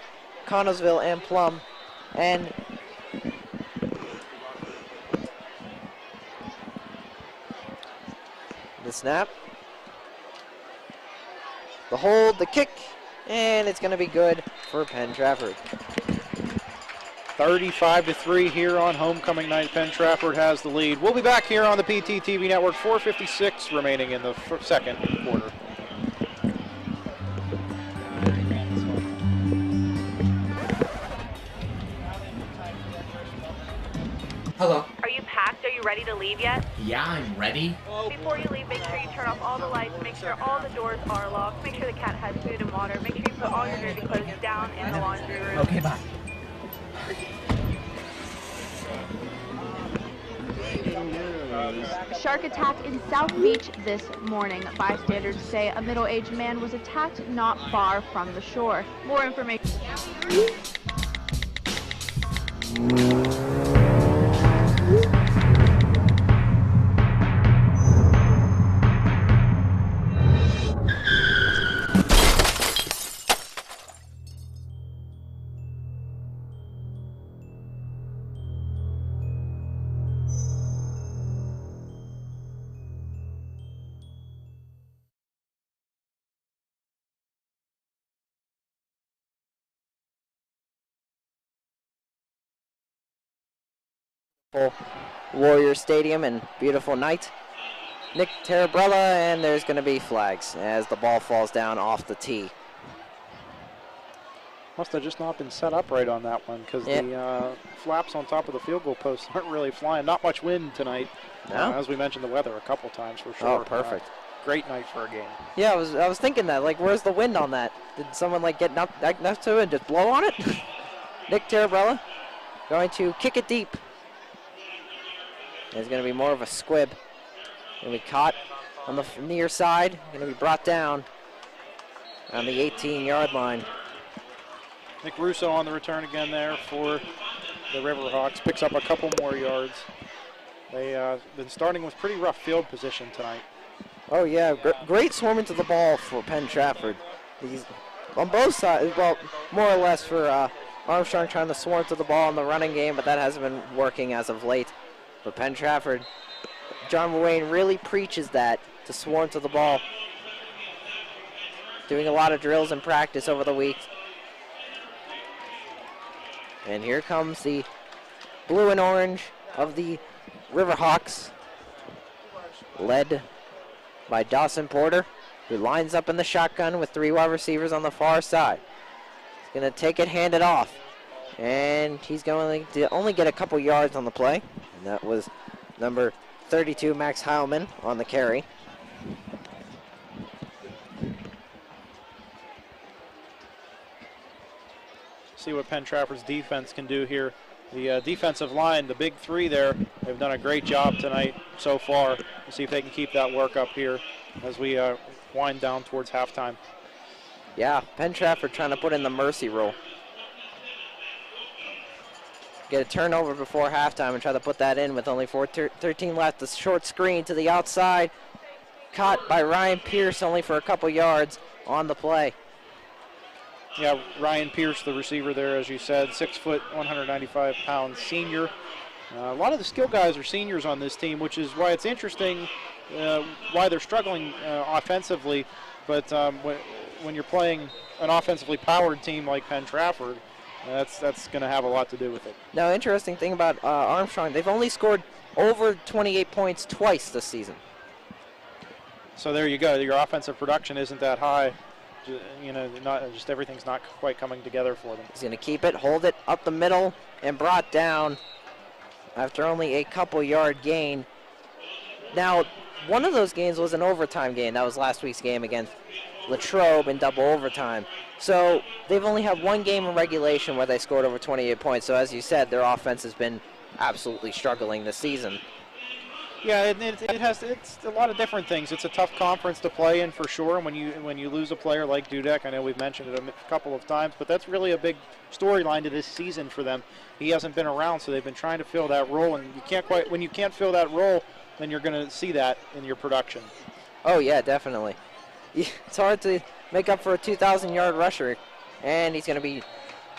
Speaker 3: Connellsville and Plum, and the snap, the hold, the kick, and it's going to be good for Penn Trafford.
Speaker 1: 35-3 here on homecoming night. Penn Trafford has the lead. We'll be back here on the PTTV network. 4:56 remaining in the second quarter.
Speaker 5: Hello.
Speaker 6: Are you packed? Are you ready to leave yet?
Speaker 5: Yeah, I'm ready.
Speaker 6: Before you leave, make sure you turn off all the lights, make sure all the doors are locked, make sure the cat has food and water, make sure you put all your dirty clothes down in the laundry room.
Speaker 5: Okay, bye.
Speaker 7: Shark attack in South Beach this morning. Bystanders say a middle-aged man was attacked not far from the shore. More information.
Speaker 3: Warrior Stadium and beautiful night. Nick Tarabrella, and there's going to be flags as the ball falls down off the tee.
Speaker 1: Must have just not been set up right on that one because the flaps on top of the field goal posts aren't really flying. Not much wind tonight.
Speaker 3: No?
Speaker 1: As we mentioned, the weather a couple times for sure.
Speaker 3: Oh, perfect.
Speaker 1: Great night for a game.
Speaker 3: Yeah, I was thinking that. Like, where's the wind on that? Did someone like get next to it and just blow on it? Nick Tarabrella going to kick it deep. It's going to be more of a squib. Going to be caught on the near side. Going to be brought down on the 18-yard line.
Speaker 1: Nick Russo on the return again there for the Riverhawks. Picks up a couple more yards. They've been starting with pretty rough field position tonight.
Speaker 3: Oh, yeah. Great swarming to the ball for Penn Trafford. He's on both sides, well, more or less for Armstrong trying to swarm to the ball in the running game, but that hasn't been working as of late. But Penn Trafford, John Wayne really preaches that, to swarm to the ball. Doing a lot of drills and practice over the week. And here comes the blue and orange of the Riverhawks, led by Dawson Porter, who lines up in the shotgun with 3 wide receivers on the far side. He's going to take it, hand it off. And he's going to only get a couple yards on the play. And that was number 32, Max Heilman, on the carry.
Speaker 1: See what Penn Trafford's defense can do here. The defensive line, the big 3 there, they've done a great job tonight so far. We'll see if they can keep that work up here as we wind down towards halftime.
Speaker 3: Yeah, Penn Trafford trying to put in the mercy rule. Get a turnover before halftime and try to put that in with only 4:13 left. The short screen to the outside. Caught by Ryan Pierce only for a couple yards on the play.
Speaker 1: Yeah, Ryan Pierce, the receiver there, as you said, 6 foot, 195-pound senior. A lot of the skill guys are seniors on this team, which is why it's interesting why they're struggling offensively. But when you're playing an offensively powered team like Penn Trafford, that's going to have a lot to do with it.
Speaker 3: Now, interesting thing about Armstrong, they've only scored over 28 points twice this season.
Speaker 1: So there you go. Your offensive production isn't that high. You know, everything's not quite coming together for them.
Speaker 3: He's going to keep it, hold it up the middle, and brought down after only a couple yard gain. Now, one of those games was an overtime game. That was last week's game against Latrobe in double overtime. So they've only had one game in regulation where they scored over 28 points. So as you said, their offense has been absolutely struggling this season.
Speaker 1: Yeah, it's a lot of different things. It's a tough conference to play in for sure. And when you lose a player like Dudek, I know we've mentioned it a couple of times, but that's really a big storyline to this season for them. He hasn't been around, so they've been trying to fill that role, and when you can't fill that role, then you're going to see that in your production.
Speaker 3: Oh yeah, definitely. It's hard to make up for a 2,000-yard rusher, and he's going to be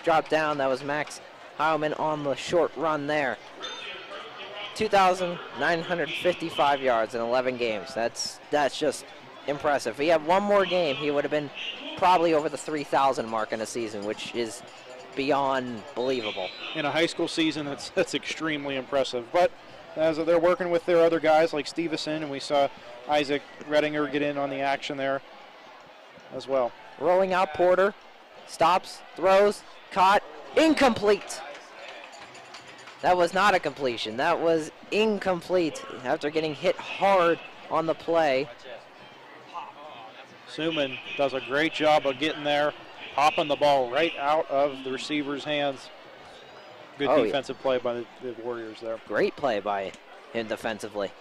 Speaker 3: dropped down. That was Max Heilman on the short run there. 2,955 yards in 11 games. That's just impressive. If he had one more game, he would have been probably over the 3,000 mark in a season, which is beyond believable.
Speaker 1: In a high school season, that's extremely impressive. But as they're working with their other guys like Stevenson, and we saw Isaac Redinger get in on the action there as well.
Speaker 3: Rolling out Porter, stops, throws, caught, incomplete. That was not a completion. That was incomplete after getting hit hard on the play.
Speaker 1: Suman does a great job of getting there, popping the ball right out of the receiver's hands. Good defensive play by the Warriors there.
Speaker 3: Great play by him defensively.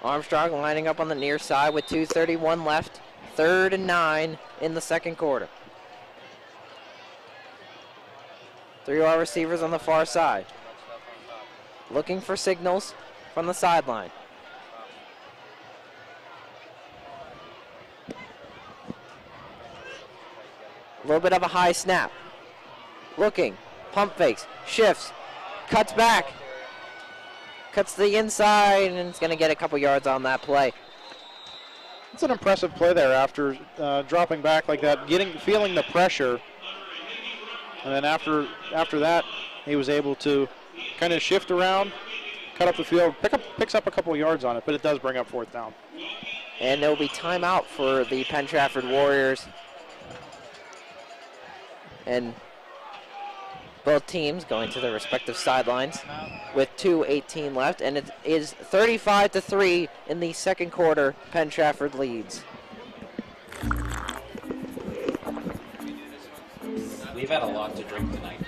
Speaker 3: Armstrong lining up on the near side with 2:31 left. 3rd and 9 in the second quarter. 3 wide receivers on the far side. Looking for signals from the sideline. A little bit of a high snap. Looking, pump fakes, shifts, cuts back. Cuts to the inside, and it's going to get a couple yards on that play.
Speaker 1: It's an impressive play there after dropping back like that, feeling the pressure. And then after that, he was able to kind of shift around, cut up the field, picks up a couple of yards on it, but it does bring up 4th down.
Speaker 3: And there will be timeout for the Penn Trafford Warriors. And both teams going to their respective sidelines with 2:18 left, and it is 35-3 in the second quarter. Penn Trafford leads.
Speaker 5: We've had a lot to drink tonight.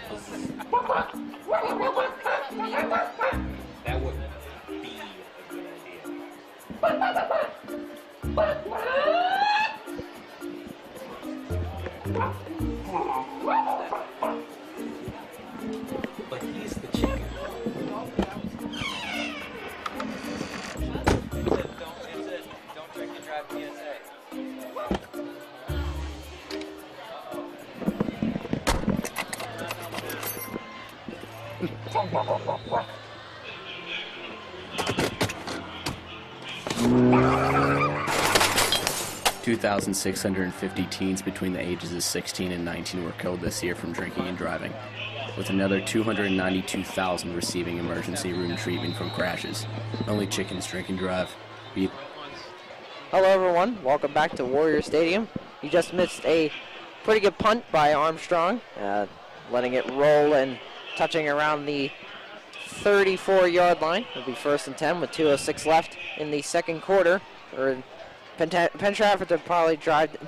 Speaker 5: That wouldn't be a good idea. But he's the chicken.
Speaker 2: Don't drink and drive PSA.
Speaker 11: $2,650 teens between the ages of 16 and 19 were killed this year from drinking and driving, with another 292,000 receiving emergency room treatment from crashes. Only chickens drink and drive.
Speaker 3: Hello, everyone. Welcome back to Warrior Stadium. You just missed a pretty good punt by Armstrong, letting it roll and touching around the 34-yard line. It'll be 1st and 10 with 2:06 left in the second quarter. Penn Trafford to probably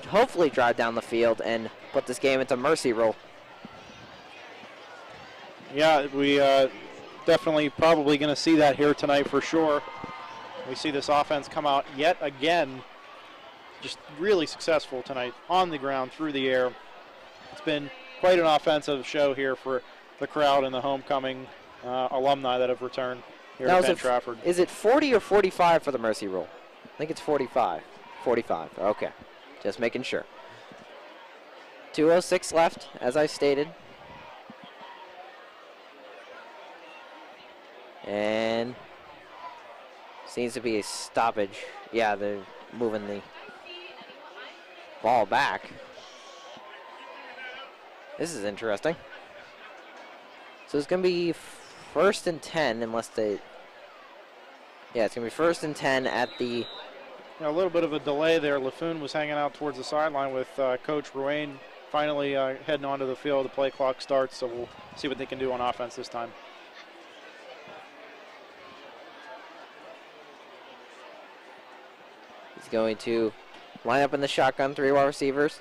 Speaker 3: hopefully drive down the field and put this game into mercy rule.
Speaker 1: Yeah, we definitely probably going to see that here tonight for sure. We see this offense come out yet again, just really successful tonight on the ground, through the air. It's been quite an offensive show here for the crowd and the homecoming alumni that have returned here to Penn Trafford.
Speaker 3: Is it 40 or 45 for the mercy rule? I think it's 45. 45, okay. Just making sure. 2:06 left, as I stated. And seems to be a stoppage. Yeah, they're moving the ball back. This is interesting. So it's going to be 1st and 10 unless they... Yeah, it's going to be 1st and 10 at the...
Speaker 1: A little bit of a delay there. LaFoon was hanging out towards the sideline with Coach Ruane finally heading onto the field. The play clock starts, so we'll see what they can do on offense this time.
Speaker 3: He's going to line up in the shotgun, 3 wide receivers.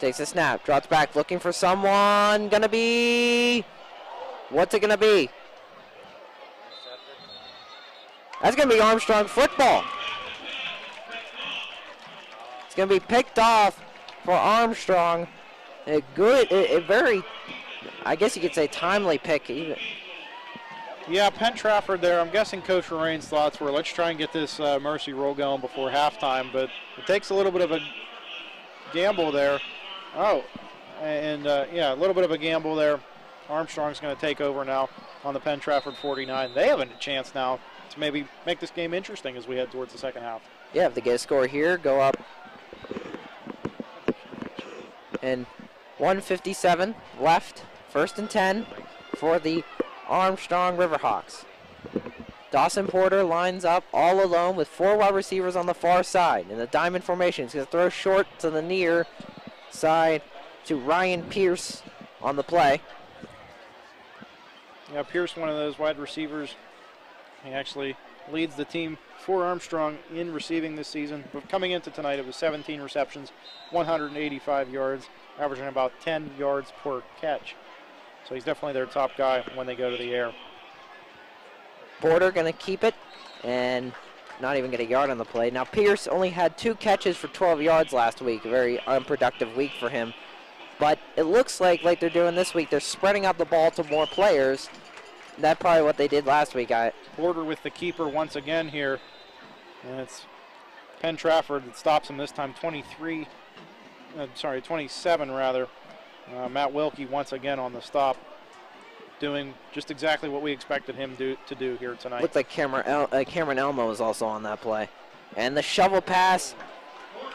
Speaker 3: Takes a snap, drops back, looking for someone. Gonna be... What's it gonna be? That's going to be Armstrong football. It's going to be picked off for Armstrong. A very, I guess you could say, timely pick even.
Speaker 1: Yeah, Penn Trafford there. I'm guessing Coach Lorraine's thoughts were, let's try and get this mercy roll going before halftime, but it takes a little bit of a gamble there. Oh, and yeah, a little bit of a gamble there. Armstrong's going to take over now on the Penn Trafford 49. They have a chance now to maybe make this game interesting as we head towards the second half.
Speaker 3: Yeah, if they get a score here, go up. And 1:57 left, 1st and 10 for the Armstrong Riverhawks. Dawson Porter lines up all alone with 4 wide receivers on the far side in the diamond formation. He's going to throw short to the near side to Ryan Pierce on the play.
Speaker 1: Yeah, Pierce, one of those wide receivers. He actually leads the team for Armstrong in receiving this season. But coming into tonight, it was 17 receptions, 185 yards, averaging about 10 yards per catch. So he's definitely their top guy when they go to the air.
Speaker 3: Porter going to keep it and not even get a yard on the play. Now Pierce only had 2 catches for 12 yards last week. A very unproductive week for him. But it looks like they're doing this week, they're spreading out the ball to more players. That's probably what they did last week.
Speaker 1: Porter with the keeper once again here. And it's Penn Trafford that stops him this time, 27 rather. Matt Wilkie once again on the stop, doing just exactly what we expected him to do here tonight.
Speaker 3: Looks like Cameron Elmo is also on that play. And the shovel pass,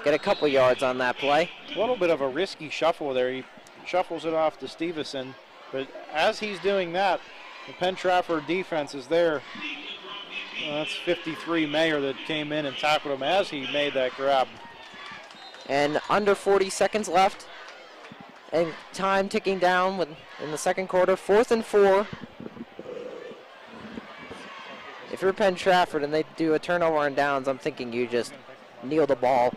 Speaker 3: get a couple yards on that play.
Speaker 1: A little bit of a risky shuffle there. He shuffles it off to Stevenson, but as he's doing that, the Penn Trafford defense is there. That's 53 Mayer that came in and tackled him as he made that grab.
Speaker 3: And under 40 seconds left, and time ticking down in the second quarter. 4th and 4. If you're Penn Trafford and they do a turnover on downs, I'm thinking you just kneel the ball.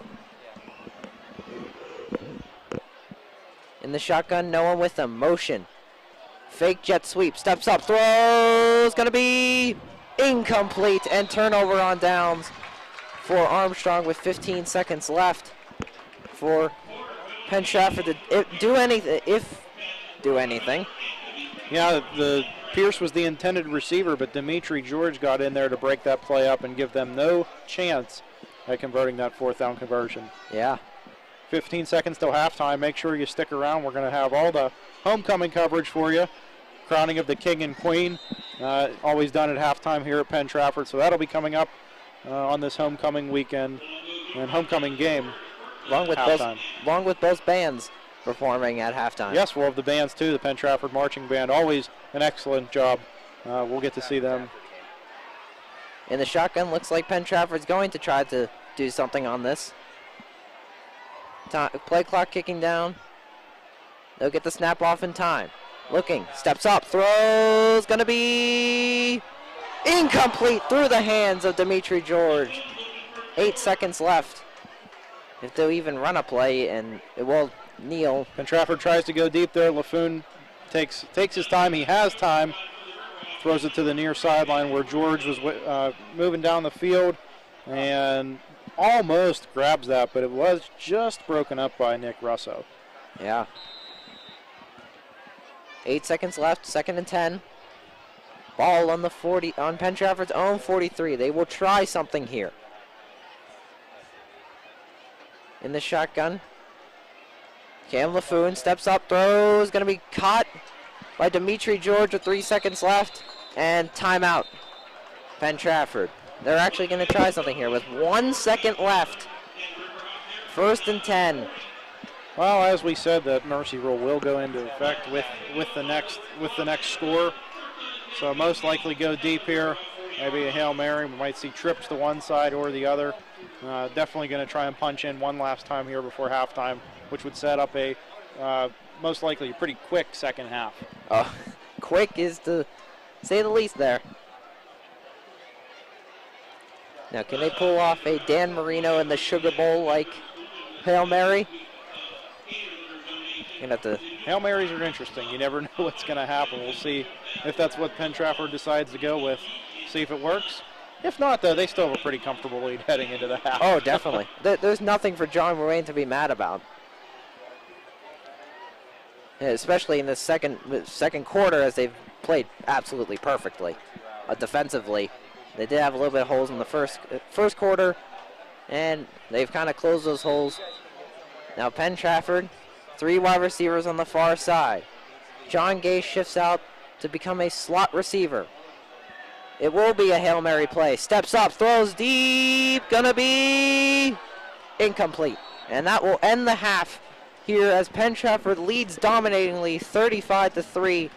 Speaker 3: In the shotgun, no one with them. Motion. Fake jet sweep. Steps up. Throws. Going to be incomplete. And turnover on downs for Armstrong with 15 seconds left for Penn Trafford to do anything.
Speaker 1: Yeah, the Pierce was the intended receiver, but Dimitri George got in there to break that play up and give them no chance at converting that 4th down conversion.
Speaker 3: Yeah.
Speaker 1: 15 seconds till halftime. Make sure you stick around. We're going to have all the homecoming coverage for you. Crowning of the king and queen, always done at halftime here at Penn Trafford. So that'll be coming up on this homecoming weekend and homecoming game.
Speaker 3: Along with both bands performing at halftime.
Speaker 1: Yes, we'll have the bands too. The Penn Trafford Marching Band, always an excellent job. We'll get to see them.
Speaker 3: In the shotgun, looks like Penn Trafford's going to try to do something on this. Play clock kicking down. They'll get the snap off in time. Looking, steps up, throws, gonna be incomplete through the hands of Dimitri George. 8 seconds left. If they'll even run a play, and it will kneel.
Speaker 1: Penn Trafford tries to go deep there. LaFoon takes his time. He has time. Throws it to the near sideline where George was moving down the field and almost grabs that, but it was just broken up by Nick Russo.
Speaker 3: Yeah. 8 seconds left, 2nd and 10. Ball on Penn Trafford's own 43. They will try something here. In the shotgun, Cam LaFoon steps up, throws, going to be caught by Dimitri George with 3 seconds left, and timeout. Penn Trafford. They're actually going to try something here with 1 second left. 1st and 10.
Speaker 1: Well, as we said, that mercy rule will go into effect with the next score. So most likely go deep here. Maybe a Hail Mary. We might see trips to one side or the other. Definitely going to try and punch in one last time here before halftime, which would set up a most likely a pretty quick second half.
Speaker 3: Quick is to say the least there. Now, can they pull off a Dan Marino in the Sugar Bowl like Hail Mary?
Speaker 1: Hail Marys are interesting. You never know what's going to happen. We'll see if that's what Penn Trafford decides to go with. See if it works. If not, though, they still have a pretty comfortable lead heading into the half.
Speaker 3: Oh, definitely. There's nothing for John Wayne to be mad about. Especially in the second quarter, as they've played absolutely perfectly defensively. They did have a little bit of holes in the first quarter, and they've kind of closed those holes. Now Penn Trafford, 3 wide receivers on the far side. John Gay shifts out to become a slot receiver. It will be a Hail Mary play. Steps up, throws deep, gonna be incomplete. And that will end the half here as Penn Trafford leads dominatingly 35-3.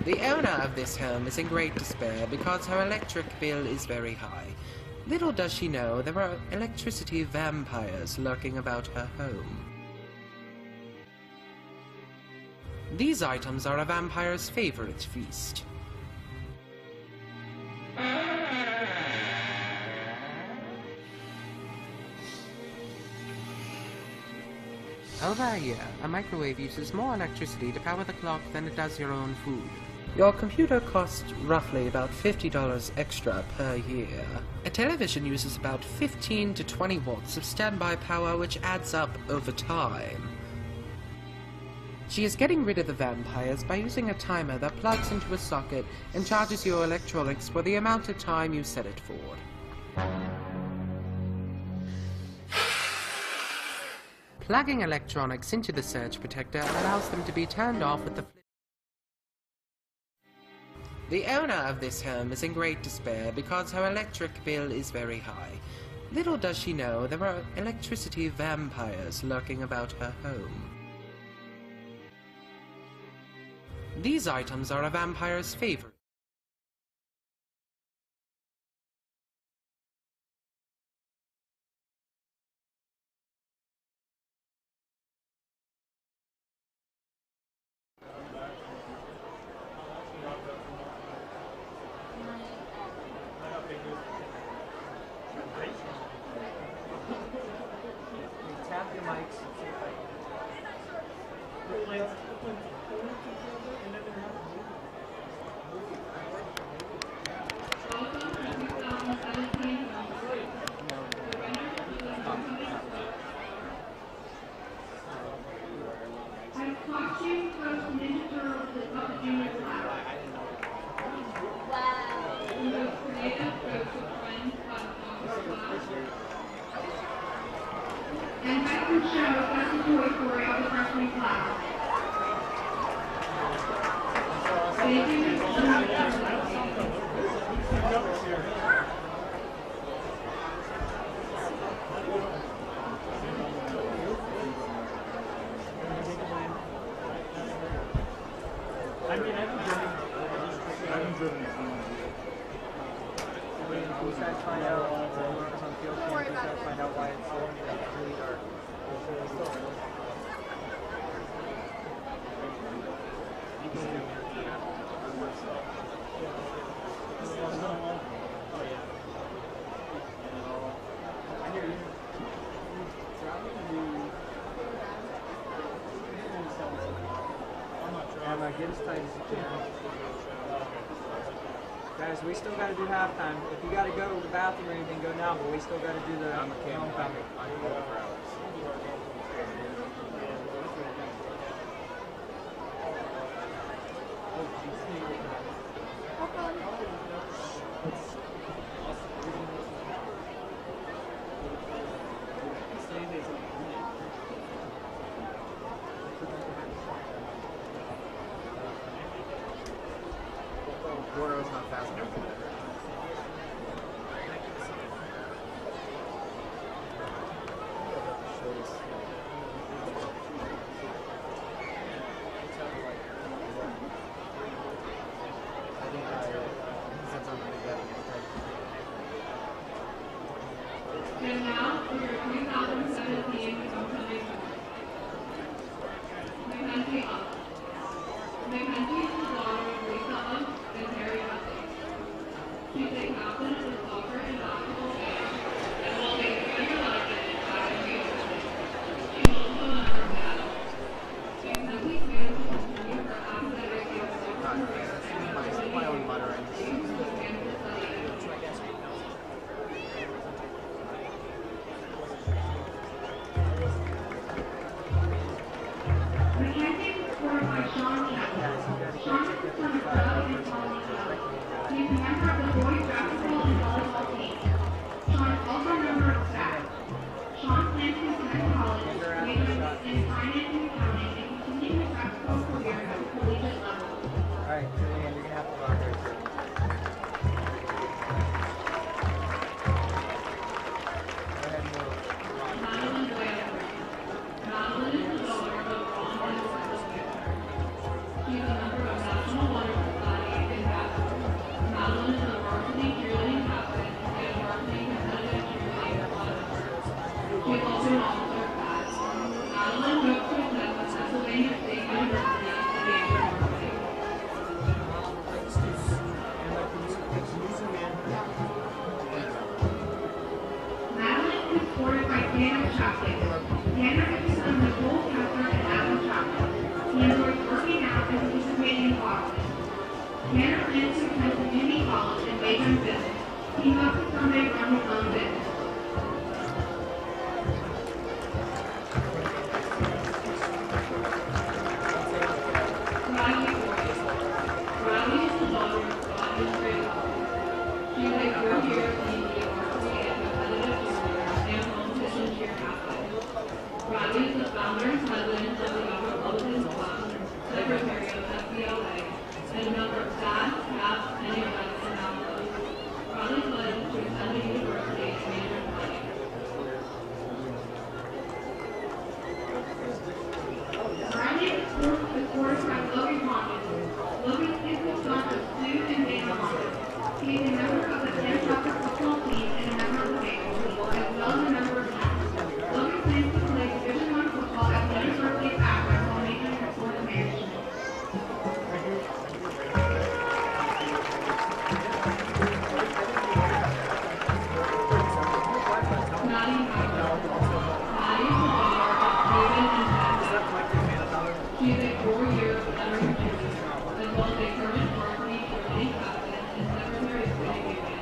Speaker 12: The owner of this home is in great despair because her electric bill is very high. Little does she know there are electricity vampires lurking about her home. These items are a vampire's favorite feast. Over here, a microwave uses more electricity to power the clock than it does your own food. Your computer costs roughly about $50 extra per year. A television uses about 15 to 20 watts of standby power, which adds up over time. She is getting rid of the vampires by using a timer that plugs into a socket and charges your electronics for the amount of time you set it for. Plugging electronics into the surge protector allows them to be turned off with the flip. The owner of this home is in great despair because her electric bill is very high. Little does she know there are electricity vampires lurking about her home. These items are a vampire's favorite.
Speaker 2: Tap your mics.
Speaker 13: And back to the show, that's the Toy Story of the freshman class. Thank you.
Speaker 2: I mean, I haven't driven. Can you guys find out what's on field? Can you guys find out why it's so incomplete or? Get as tight as you can. Guys, we still got to do halftime. If you got to go to the bathroom or anything, go now, but we still got to do the homecoming. Water was not fast enough.
Speaker 13: And now for your 2017 homecoming. Mackenzie up. Mackenzie is the daughter of Lisa Up and Terry Huntley. She's a captain in soccer and basketball games and will make future legend in track and field. She's also a member of that. Mackenzie's plans to continue her academic field soccer career and Sean is the son of Doug and Colleen Doug. He is a member of the boys basketball and volleyball team. Sean is also a member of staff. Sean plans to attend college, majoring in finance and accounting, and continue his basketball career at the collegiate level.
Speaker 2: All right, Julian, you're gonna have to rock right here.
Speaker 13: Madeline Doyle. Madeline is the daughter of Ron and Elizabeth Doyle. She is a member of National Honor Society in basketball. Madeline is a varsity cheerleading captain and varsity competitive cheerleading contest. She is also an officer of CAD. Madeline hopes to attend the Pennsylvania State University at the age of varsity. Madeline is supported by Tanner Chaplin. Tanner is the son of Nicole Kessler and Adam Chaplin. He enjoys working out and participating in boxing. Tanner plans to attend community college and major in business. He hopes to someday run his own business. Riley Boyd. Riley is the daughter of Scott and Trey Boyd. She played 4 years in the varsity and competitive cheerleader and competition cheer captain. Riley is the founder and president of the Young Republicans Club, secretary of FBLA, and a member of SAD, CAP, NUS, and ALPA. Riley plans to attend the university and major in finance. Riley is supported by Logan Hawkins. Logan is the son of Sue and Dana Hawkins. He is a member of the Penn Trafford football team and a member of the baseball team, as well as a member of CAP. Logan plans to play Division I football at the University of Akron while majoring in sports management. Maddie Michael. Maddie is the daughter of David and Ted. She is a 4-year veteran cheerleader, as well as a current varsity cheerleading captain and secretary of City Union.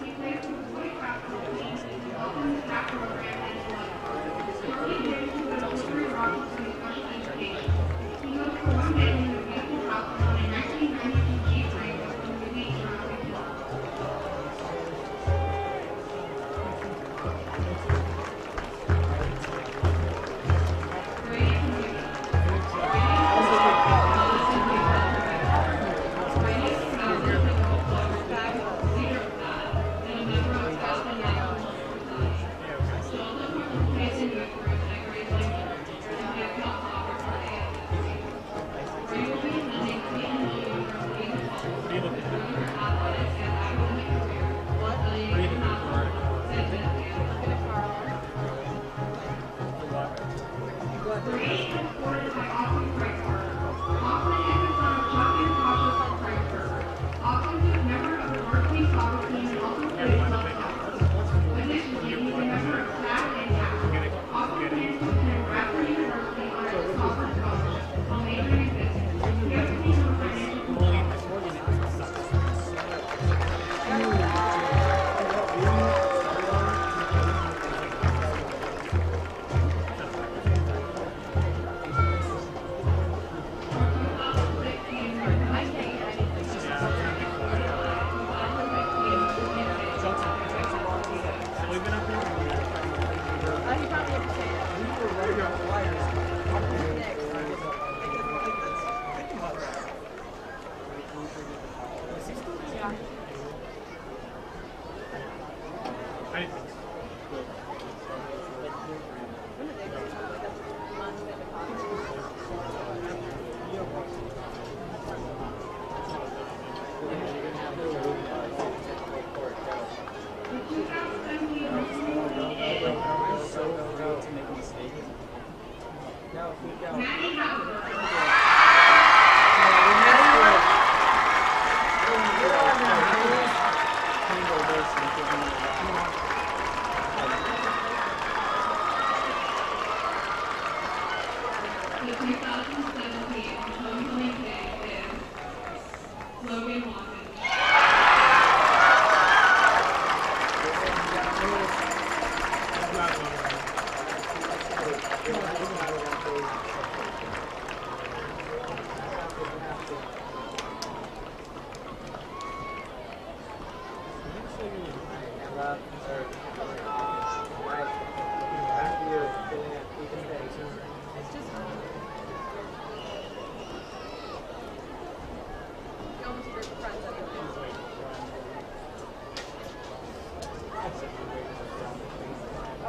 Speaker 13: He plays for the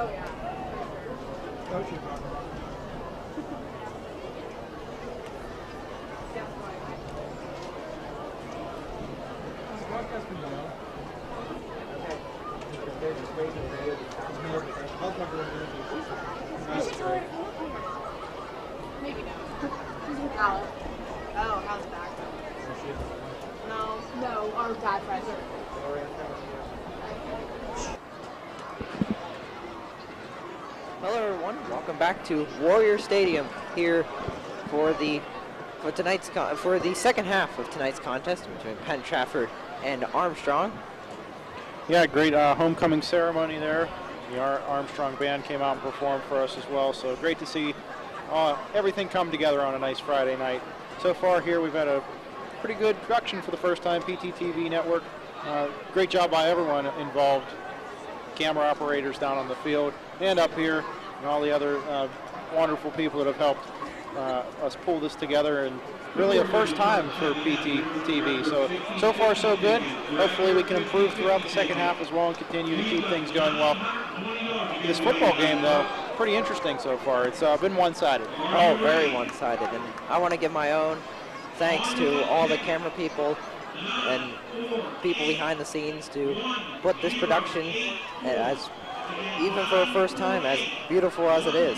Speaker 7: Maybe not. She's with Alex. Oh, how's that? No, our bad friends are.
Speaker 3: Hello everyone, welcome back to Warrior Stadium here for the second half of tonight's contest between Penn, Trafford, and Armstrong.
Speaker 1: Yeah, great homecoming ceremony there. The Armstrong band came out and performed for us as well, so great to see everything come together on a nice Friday night. So far here we've had a pretty good production for the first time, PTTV network. Great job by everyone involved, camera operators down on the field and up here, and all the other wonderful people that have helped us pull this together, and really a first time for PTTV. So far so good. Hopefully we can improve throughout the second half as well and continue to keep things going well. This football game, though, pretty interesting so far. It's been one-sided.
Speaker 3: Oh, very one-sided, and I want to give my own thanks to all the camera people and people behind the scenes to put this production, as even for a first time, as beautiful as it is.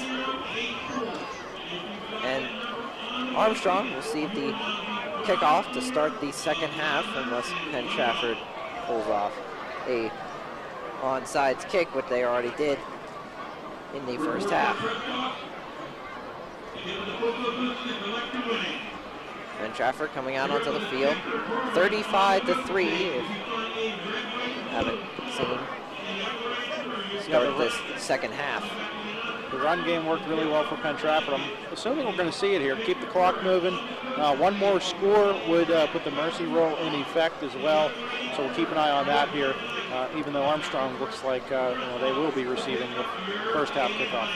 Speaker 3: And Armstrong will receive the kickoff to start the second half unless Penn Trafford pulls off a onside kick, which they already did in the first half. Penn Trafford coming out onto the field, 35-3. If haven't seen start this second half.
Speaker 1: The run game worked really well for Penn Trafford. I'm assuming we're going to see it here. Keep the clock moving. One more score would put the mercy rule in effect as well. So we'll keep an eye on that here, even though Armstrong looks like they will be receiving the first half kickoff.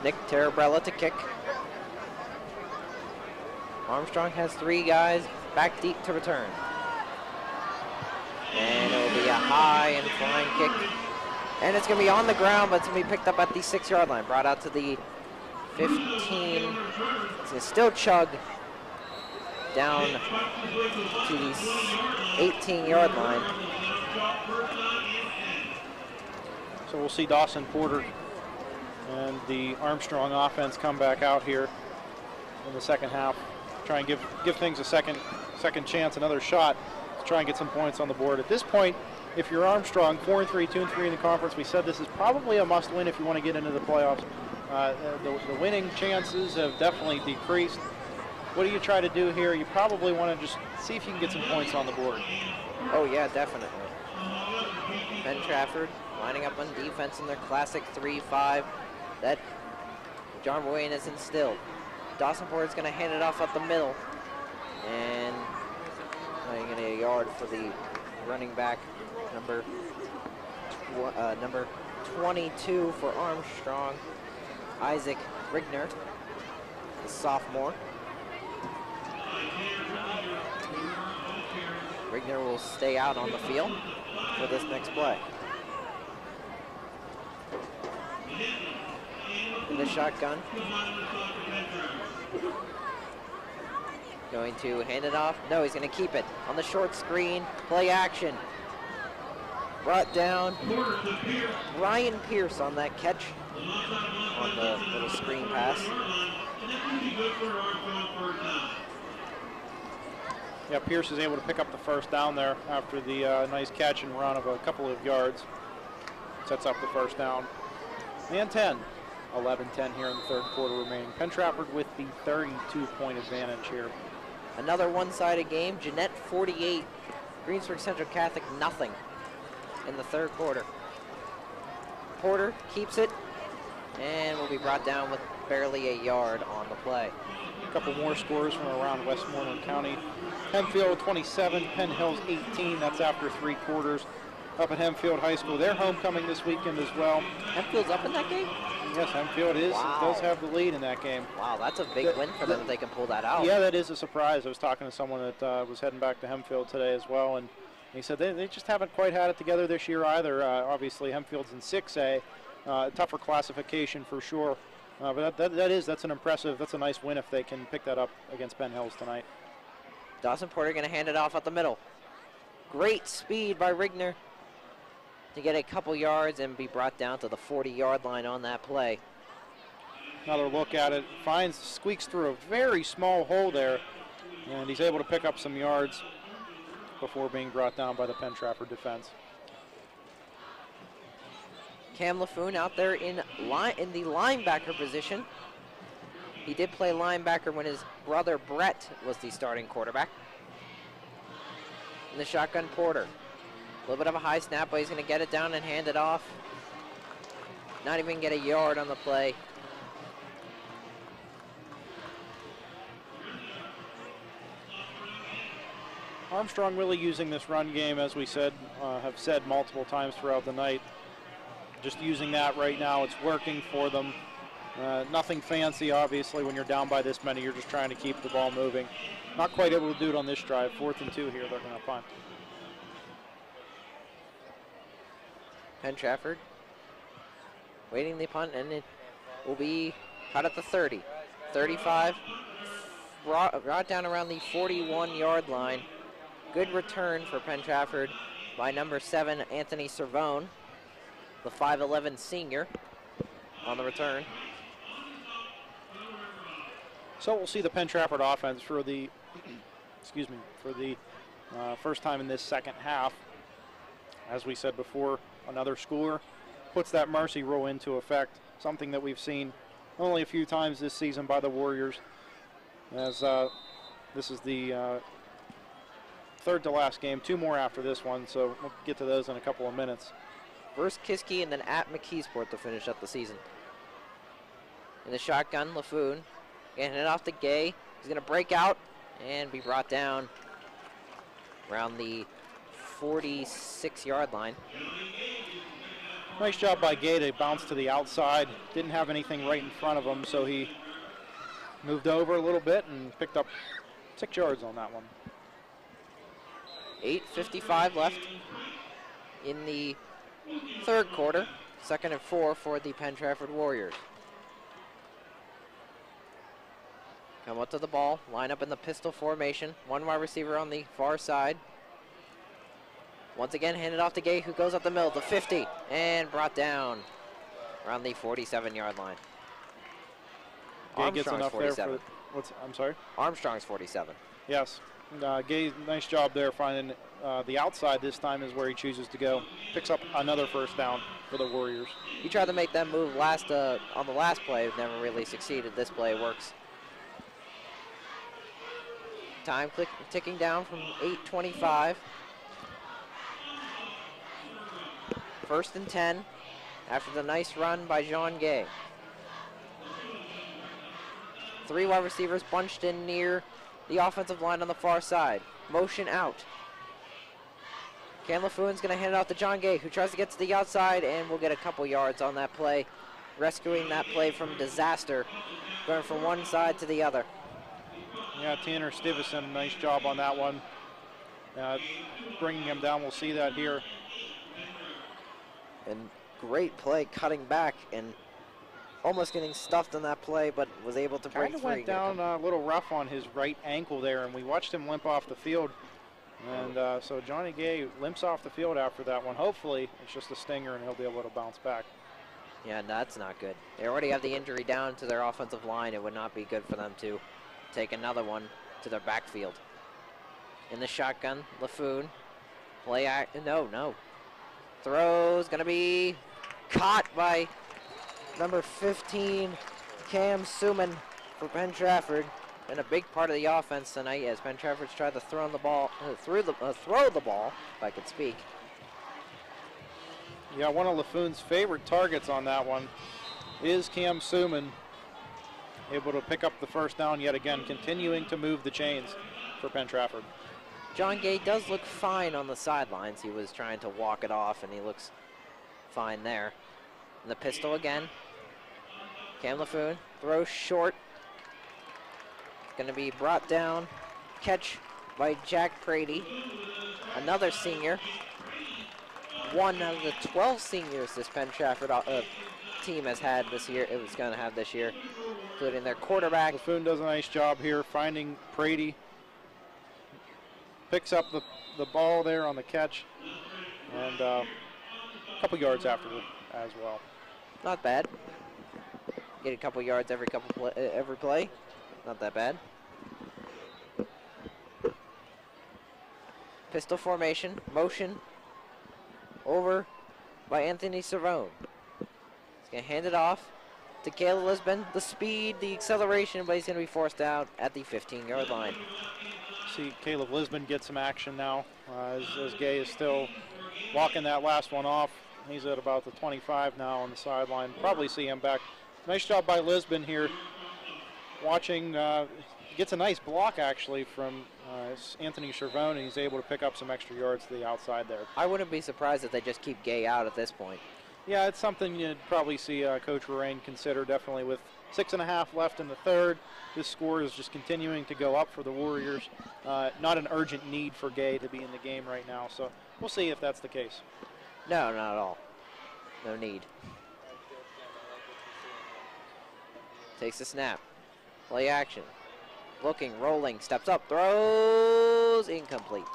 Speaker 3: Nick Tarabrella to kick. Armstrong has three guys back deep to return. And it'll be a high and flying kick. And it's going to be on the ground, but it's going to be picked up at the 6-yard line. Brought out to the 15. It's going to still chug down to the 18-yard line.
Speaker 1: So we'll see Dawson Porter and the Armstrong offense come back out here in the second half. Try and give things a second chance, another shot. Try and get some points on the board. At this point, if you're Armstrong, 4-3, 2-3 in the conference, we said this is probably a must-win if you want to get into the playoffs. The winning chances have definitely decreased. What do you try to do here? You probably want to just see if you can get some points on the board.
Speaker 3: Oh yeah, definitely. Penn Trafford lining up on defense in their classic 3-5 that John Wayne has instilled. Dawson Porter is going to hand it off up the middle, and going to get a yard for the running back, number 22 for Armstrong, Isaac Rigner, the sophomore. Rigner will stay out on the field for this next play. In the shotgun. Going to hand it off. No, he's going to keep it on the short screen. Play action. Brought down. Ryan Pierce on that catch on the little screen pass.
Speaker 1: Yeah, Pierce is able to pick up the first down there after the nice catch and run of a couple of yards. Sets up the first down. And 10. 11-10 here in the third quarter remaining. Penn Trafford with the 32-point advantage here.
Speaker 3: Another one-sided game. Jeanette 48, Greensburg Central Catholic nothing in the third quarter. Porter keeps it and will be brought down with barely a yard on the play.
Speaker 1: A couple more scores from around Westmoreland County. Hempfield 27, Penn Hills 18. That's after 3 quarters. Up at Hempfield High School. They're homecoming this weekend as well.
Speaker 3: Hempfield's up in that game?
Speaker 1: Yes, Hempfield is.
Speaker 3: Wow.
Speaker 1: Does have the lead in that game.
Speaker 3: Wow, that's a big win for them if they can pull that out.
Speaker 1: Yeah, that is a surprise. I was talking to someone that was heading back to Hempfield today as well, and He said they just haven't quite had it together this year either. Obviously, Hempfield's in 6A, tougher classification for sure. But that's an impressive, that's a nice win if they can pick that up against Penn Hills tonight.
Speaker 3: Dawson Porter going to hand it off at the middle. Great speed by Rigner to get a couple yards and be brought down to the 40-yard line on that play.
Speaker 1: Another look at it. Squeaks through a very small hole there, and he's able to pick up some yards before being brought down by the Penn Trafford defense.
Speaker 3: Cam LaFoon out there in the linebacker position. He did play linebacker when his brother Brett was the starting quarterback. In the shotgun, Porter. A little bit of a high snap, but he's going to get it down and hand it off. Not even get a yard on the play.
Speaker 1: Armstrong really using this run game, as we said, have said multiple times throughout the night. Just using that right now, it's working for them. Nothing fancy, obviously, when you're down by this many. You're just trying to keep the ball moving. Not quite able to do it on this drive. 4th and 2 here, they're going to punt.
Speaker 3: Penn Trafford waiting the punt, and it will be caught at the 30. 35, brought down around the 41-yard line. Good return for Penn Trafford by number 7, Anthony Cervone, the 5'11 senior on the return.
Speaker 1: So we'll see the Penn Trafford offense for the, first time in this second half. As we said before, another scorer puts that mercy rule into effect, something that we've seen only a few times this season by the Warriors, as this is the third to last game, 2 more after this one, so we'll get to those in a couple of minutes.
Speaker 3: First Kiski and then at McKeesport to finish up the season. In the shotgun, LaFoon getting it off to Gay. He's going to break out and be brought down around the 46-yard line.
Speaker 1: Nice job by Gay to bounce to the outside. Didn't have anything right in front of him, so he moved over a little bit and picked up 6 yards on that one.
Speaker 3: 8:55 left in the third quarter. 2nd and 4 for the Penn Trafford Warriors. Come up to the ball, line up in the pistol formation. 1 wide receiver on the far side. Once again, handed off to Gay, who goes up the middle, the 50, and brought down around the 47-yard line.
Speaker 1: Gay gets enough 47. There for, I'm sorry?
Speaker 3: Armstrong's 47.
Speaker 1: Yes. Gay, nice job there finding the outside this time is where he chooses to go. Picks up another first down for the Warriors.
Speaker 3: He tried to make that move on the last play, never really succeeded. This play works. Time ticking down from 8:25. 1st and 10 after the nice run by Jean Gay. 3 wide receivers bunched in near the offensive line on the far side. Motion out. Cam LaFoon's going to hand it off to John Gay, who tries to get to the outside and will get a couple yards on that play, rescuing that play from disaster, going from one side to the other.
Speaker 1: Yeah, Tanner Stivison, nice job on that one. Bringing him down, we'll see that here.
Speaker 3: And great play cutting back and almost getting stuffed on that play, but was able to break
Speaker 1: through.
Speaker 3: Kind
Speaker 1: of went down a little rough on his right ankle there, and we watched him limp off the field. And so Johnny Gay limps off the field after that one. Hopefully it's just a stinger and he'll be able to bounce back.
Speaker 3: Yeah, that's not good. They already have the injury down to their offensive line. It would not be good for them to take another one to their backfield. In the shotgun, LaFoon. No. Throw's going to be caught by number 15, Cam Suman for Penn Trafford. And a big part of the offense tonight as Penn Trafford's tried to throw the ball, throw the ball, if I could speak.
Speaker 1: Yeah, one of LaFoon's favorite targets on that one is Cam Suman, able to pick up the first down yet again, continuing to move the chains for Penn Trafford.
Speaker 3: John Gay does look fine on the sidelines. He was trying to walk it off, and he looks fine there. And the pistol again. Cam LaFoon throws short. Going to be brought down. Catch by Jack Brady. another senior. One of the 12 seniors this Penn Trafford team has had this year. It was going to have this year, including their quarterback.
Speaker 1: Buffoon does a nice job here finding Brady. Picks up the ball there on the catch, and a couple yards after it as well.
Speaker 3: Not bad. Get a couple yards every play. Not that bad. Pistol formation, motion, over by Anthony Cerrone. He's going to hand it off to Caleb Lisbon. The speed, the acceleration, but he's going to be forced out at the 15-yard line.
Speaker 1: See Caleb Lisbon get some action now as Gay is still walking that last one off. He's at about the 25 now on the sideline. Probably see him back. Nice job by Lisbon here. Watching, gets a nice block actually from Anthony Cerrone, and he's able to pick up some extra yards to the outside there.
Speaker 3: I wouldn't be surprised if they just keep Gay out at this point.
Speaker 1: Yeah, it's something you'd probably see Coach Rain consider, definitely with 6.5 left in the third. This score is just continuing to go up for the Warriors. Not an urgent need for Gay to be in the game right now, so we'll see if that's the case.
Speaker 3: No, not at all. No need. Takes the snap. Play action. Looking, rolling, steps up, throws, incomplete.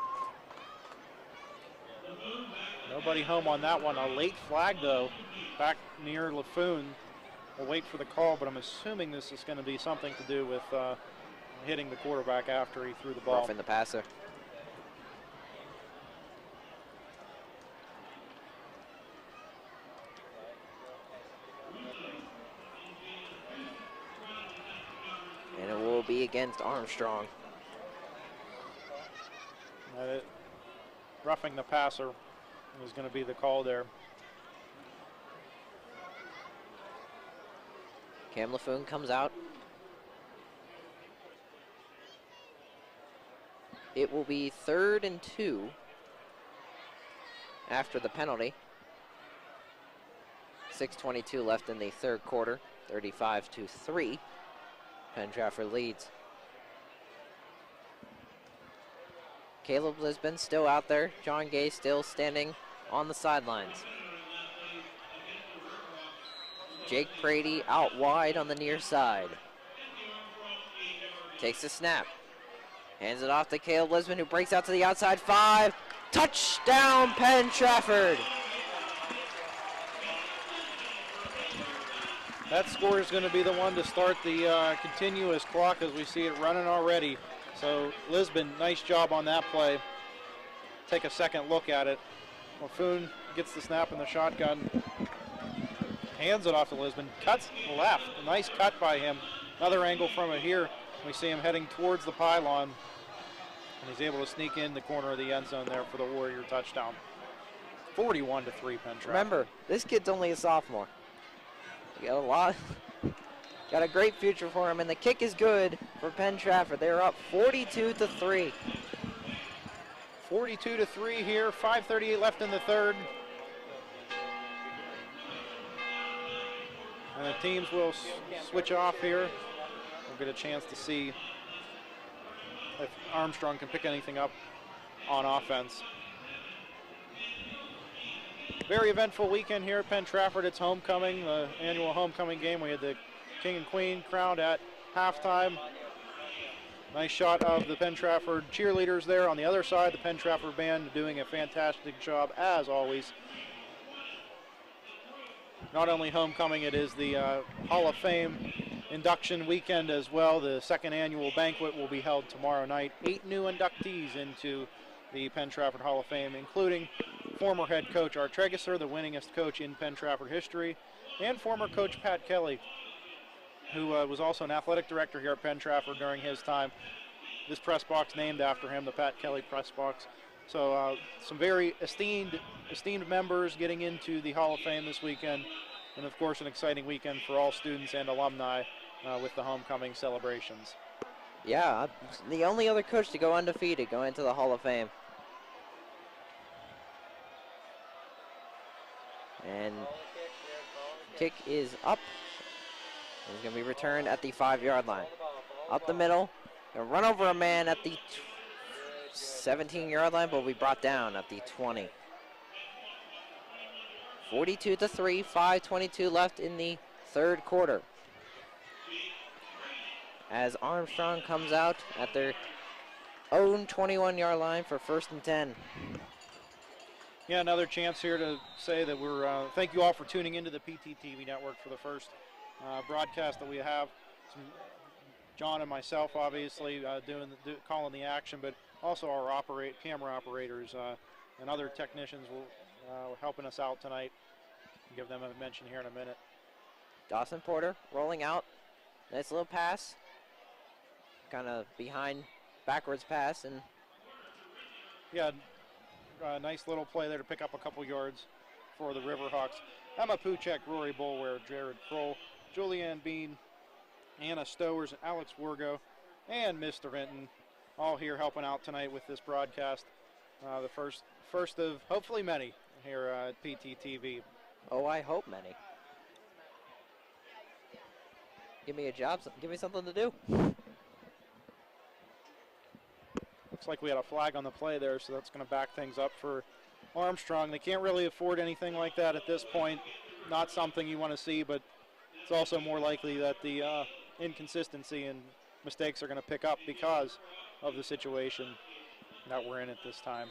Speaker 1: Nobody home on that one. A late flag, though, back near Laffoon. We'll wait for the call, but I'm assuming this is going to be something to do with hitting the quarterback after he threw the ball.
Speaker 3: Roughing the passer. And it will be against Armstrong.
Speaker 1: Roughing the passer is going to be the call there.
Speaker 3: Cam Laffoon comes out. It will be 3rd and 2 after the penalty. 6:22 left in the third quarter. 35-3. Penn Trafford leads. Caleb Lisbon still out there. John Gay still standing on the sidelines. Jake Brady out wide on the near side. Takes the snap. Hands it off to Caleb Lisbon, who breaks out to the outside 5. Touchdown, Penn Trafford!
Speaker 1: That score is going to be the one to start the continuous clock as we see it running already. So Lisbon, nice job on that play. Take a second look at it. Laffoon gets the snap in the shotgun. Hands it off to Lisbon. Cuts left. A nice cut by him. Another angle from it here. We see him heading towards the pylon. And he's able to sneak in the corner of the end zone there for the Warrior touchdown. 41-3 Penn Trafford.
Speaker 3: Remember, this kid's only a sophomore. You got got a great future for him, and the kick is good for Penn Trafford. They're up 42-3.
Speaker 1: 42-3 here. 5:38 left in the third. And the teams will switch off here. We'll get a chance to see if Armstrong can pick anything up on offense. Very eventful weekend here at Penn Trafford. It's homecoming, the annual homecoming game. We had the King and Queen crowned at halftime. Nice shot of the Penn Trafford cheerleaders there. On the other side, the Penn Trafford band doing a fantastic job, as always. Not only homecoming, it is the Hall of Fame induction weekend as well. The second annual banquet will be held tomorrow night. 8 new inductees into the Penn Trafford Hall of Fame, including former head coach Art Tragesser, the winningest coach in Penn Trafford history, and former coach Pat Kelly, who was also an athletic director here at Penn Trafford during his time. This press box named after him, the Pat Kelly press box. So some very esteemed members getting into the Hall of Fame this weekend, and of course an exciting weekend for all students and alumni with the homecoming celebrations.
Speaker 3: Yeah, the only other coach to go undefeated going into the Hall of Fame. And kick is up. It's going to be returned at the 5-yard line. Up the middle. Going to run over a man at the 17-yard line, but will be brought down at the 20. 42-3, 5:22 left in the third quarter. As Armstrong comes out at their own 21-yard line for 1st and 10.
Speaker 1: Yeah, another chance here to say that we're thank you all for tuning into the PTTV network for the first broadcast that we have. John and myself, obviously, calling the action, but also our camera operators and other technicians will helping us out tonight. Give them a mention here in a minute.
Speaker 3: Dawson Porter rolling out. Nice little pass. Kind of backwards pass. And
Speaker 1: yeah, nice little play there to pick up a couple yards for the Riverhawks. Emma Puchek, Rory Boulware, Jared Kroll, Julianne Bean, Anna Stowers, Alex Wargo, and Mr. Vinton, all here helping out tonight with this broadcast. The first of hopefully many here at PTTV.
Speaker 3: Oh, I hope many. Give me a job, give me something to do.
Speaker 1: Looks like we had a flag on the play there, so that's going to back things up for Armstrong. They can't really afford anything like that at this point. Not something you want to see, but it's also more likely that the inconsistency and mistakes are going to pick up because of the situation that we're in at this time,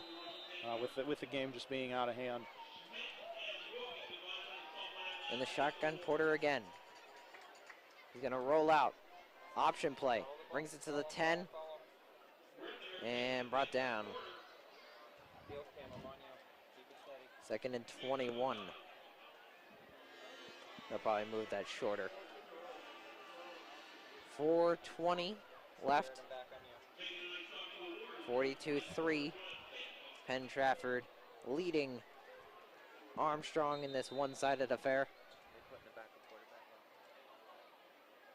Speaker 1: with the game just being out of hand.
Speaker 3: In the shotgun, Porter again. He's going to roll out. Option play. Brings it to the 10. And brought down. 2nd and 21. They'll probably move that shorter. 4:20 left. 42-3. Penn Trafford leading Armstrong in this one-sided affair.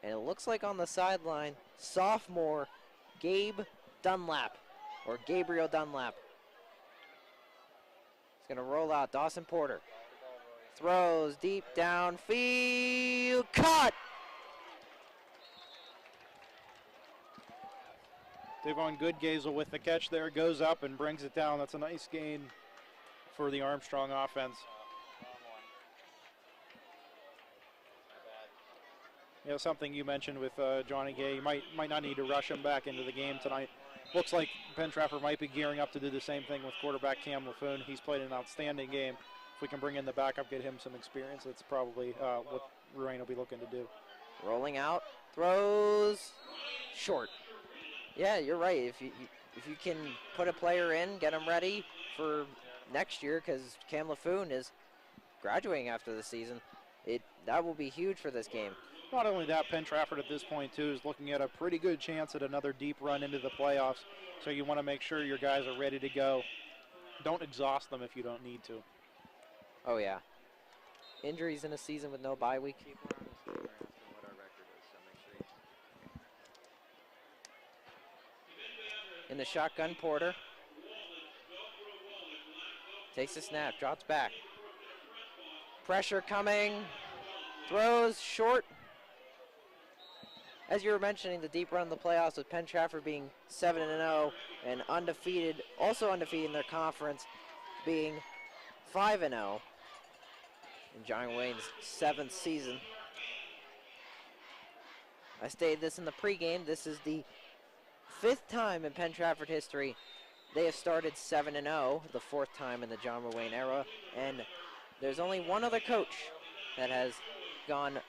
Speaker 3: And it looks like on the sideline, sophomore Gabriel Dunlap. He's going to roll out. Dawson Porter throws deep downfield. Caught!
Speaker 1: Devon Goodgazel with the catch there, goes up and brings it down. That's a nice gain for the Armstrong offense. You know, something you mentioned with Johnny Gay, you might not need to rush him back into the game tonight. Looks like Penn Trafford might be gearing up to do the same thing with quarterback Cam LaFoon. He's played an outstanding game. If we can bring in the backup, get him some experience, that's probably what Ruane will be looking to do.
Speaker 3: Rolling out, throws short. Yeah, you're right. If you can put a player in, get him ready for next year, because Cam LaFoon is graduating after the season, that will be huge for this game.
Speaker 1: Not only that, Penn Trafford at this point, too, is looking at a pretty good chance at another deep run into the playoffs, so you want to make sure your guys are ready to go. Don't exhaust them if you don't need to.
Speaker 3: Oh, yeah. Injuries in a season with no bye week. In the shotgun, Porter takes a snap, drops back. Pressure coming, throws short. As you were mentioning, the deep run in the playoffs with Penn Trafford being 7-0 and undefeated, also undefeated in their conference, being 5-0 in John Wayne's 7th season. I stated this in the pregame. This is the 5th time in Penn Trafford history they have started 7-0, the 4th time in the John Wayne era, and there's only one other coach that has gone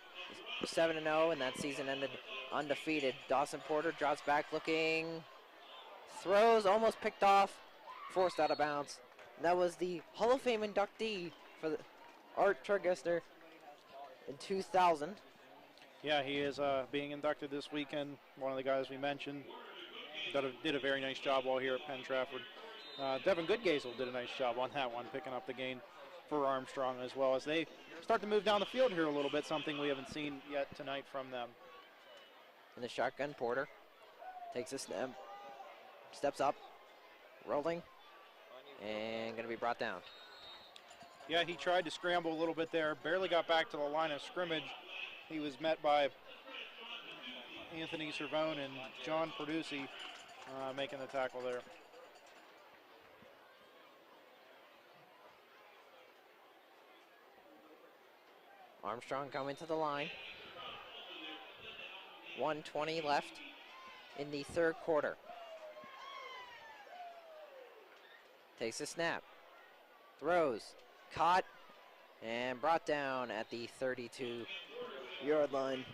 Speaker 3: 7-0, and that season ended undefeated. Dawson Porter drops back looking, throws, almost picked off, forced out of bounds. And that was the Hall of Fame inductee for the Art Turgester in 2000.
Speaker 1: Yeah, he is being inducted this weekend. One of the guys we mentioned did a very nice job while here at Penn Trafford. Devin Goodgazel did a nice job on that one, picking up the gain for Armstrong, as well as they start to move down the field here a little bit, something we haven't seen yet tonight from them.
Speaker 3: In the shotgun, Porter takes a snap, steps up, rolling, and going to be brought down.
Speaker 1: Yeah, he tried to scramble a little bit there, barely got back to the line of scrimmage. He was met by Anthony Cervone and John Perducci making the tackle there.
Speaker 3: Armstrong coming to the line. 1:20 left in the third quarter. Takes a snap. Throws. Caught. And brought down at the 32-yard line.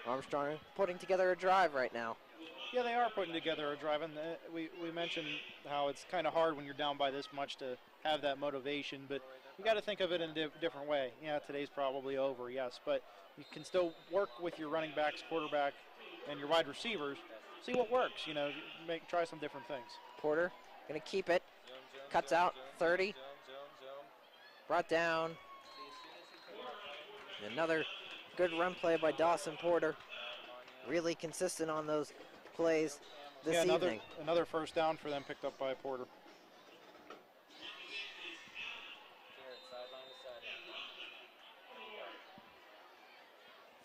Speaker 3: Armstrong putting together a drive right now.
Speaker 1: Yeah, they are putting together a drive, and we mentioned how it's kind of hard when you're down by this much to have that motivation, but you got to think of it in a different way. Yeah, today's probably over, yes, but you can still work with your running backs, quarterback, and your wide receivers. See what works. You know, try some different things.
Speaker 3: Porter gonna keep it. Cuts out 30. Brought down. Another good run play by Dawson Porter. Really consistent on those plays this evening.
Speaker 1: Another first down for them picked up by Porter.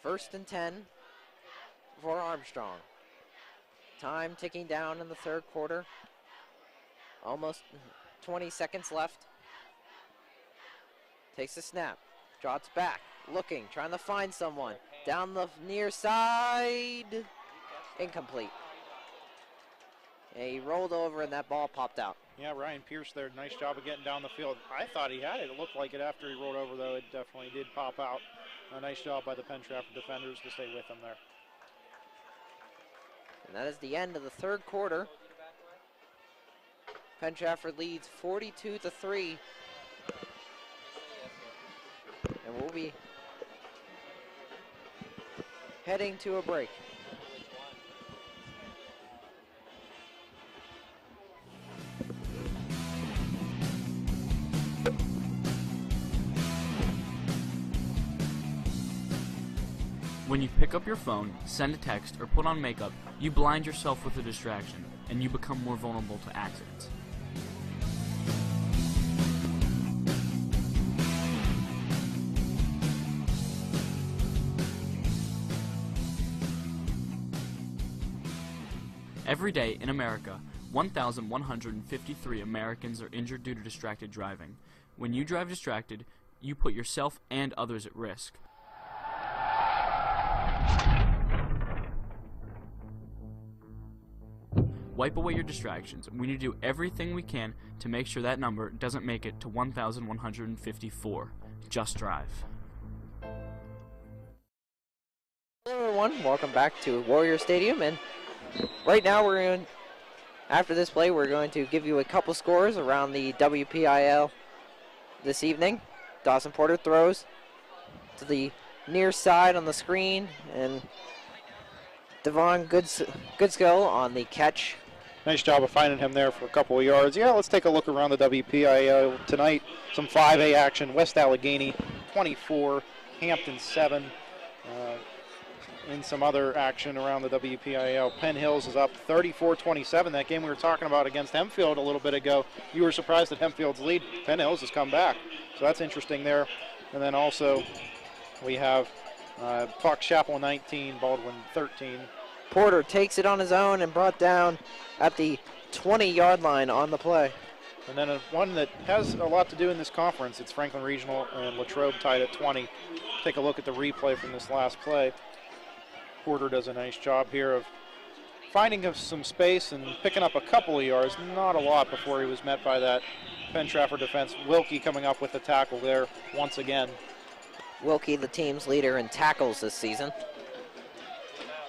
Speaker 3: First and 10 for Armstrong. Time ticking down in the third quarter. Almost 20 seconds left. Takes a snap. Drops back. Looking. Trying to find someone. Down the near side. Incomplete. He rolled over and that ball popped out.
Speaker 1: Yeah, Ryan Pierce there. Nice job of getting down the field. I thought he had it. It looked like it after he rolled over, though. It definitely did pop out. A nice job by the Penn Trafford defenders to stay with him there.
Speaker 3: And that is the end of the third quarter. Penn Trafford leads 42-3. And we'll be heading to a break.
Speaker 4: When you pick up your phone, send a text, or put on makeup, you blind yourself with a distraction, and you become more vulnerable to accidents. Every day in America, 1,153 Americans are injured due to distracted driving. When you drive distracted, you put yourself and others at risk. Wipe away your distractions. We need to do everything we can to make sure that number doesn't make it to 1,154. Just drive.
Speaker 3: Hello everyone, welcome back to Warrior Stadium, and right now after this play, we're going to give you a couple scores around the WPIL this evening. Dawson Porter throws to the near side on the screen, and Devon Goodskill on the catch.
Speaker 1: Nice job of finding him there for a couple of yards. Yeah, let's take a look around the WPIL tonight. Some 5A action. West Allegheny 24, Hampton 7. In some other action around the WPIL, Penn Hills is up 34-27. That game we were talking about against Hempfield a little bit ago, you were surprised at Hempfield's lead. Penn Hills has come back, so that's interesting there. And then also we have Fox Chapel 19, Baldwin 13.
Speaker 3: Porter takes it on his own and brought down at the 20-yard line on the play.
Speaker 1: And then one that has a lot to do in this conference, it's Franklin Regional and Latrobe tied at 20. Take a look at the replay from this last play. Porter does a nice job here of finding some space and picking up a couple of yards, not a lot, before he was met by that Penn Trafford defense. Wilkie coming up with the tackle there once again.
Speaker 3: Wilkie, the team's leader in tackles this season.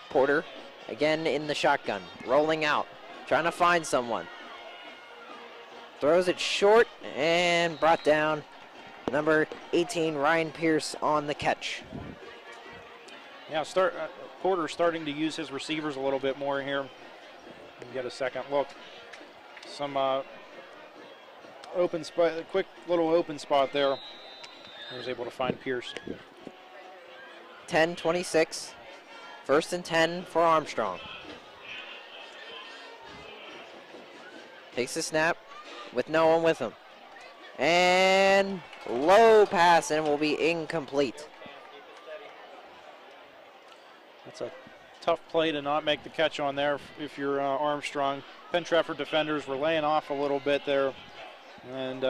Speaker 3: Porter again in the shotgun, rolling out, trying to find someone. Throws it short and brought down. Number 18, Ryan Pierce on the catch.
Speaker 1: Yeah, Porter starting to use his receivers a little bit more here. And get a second look. Some open spot, a quick little open spot there. He was able to find Pierce.
Speaker 3: 10-26. First and 10 for Armstrong. Takes a snap with no one with him. And low pass, and will be incomplete.
Speaker 1: That's a tough play to not make the catch on there if you're Armstrong. Penn Trafford defenders were laying off a little bit there, and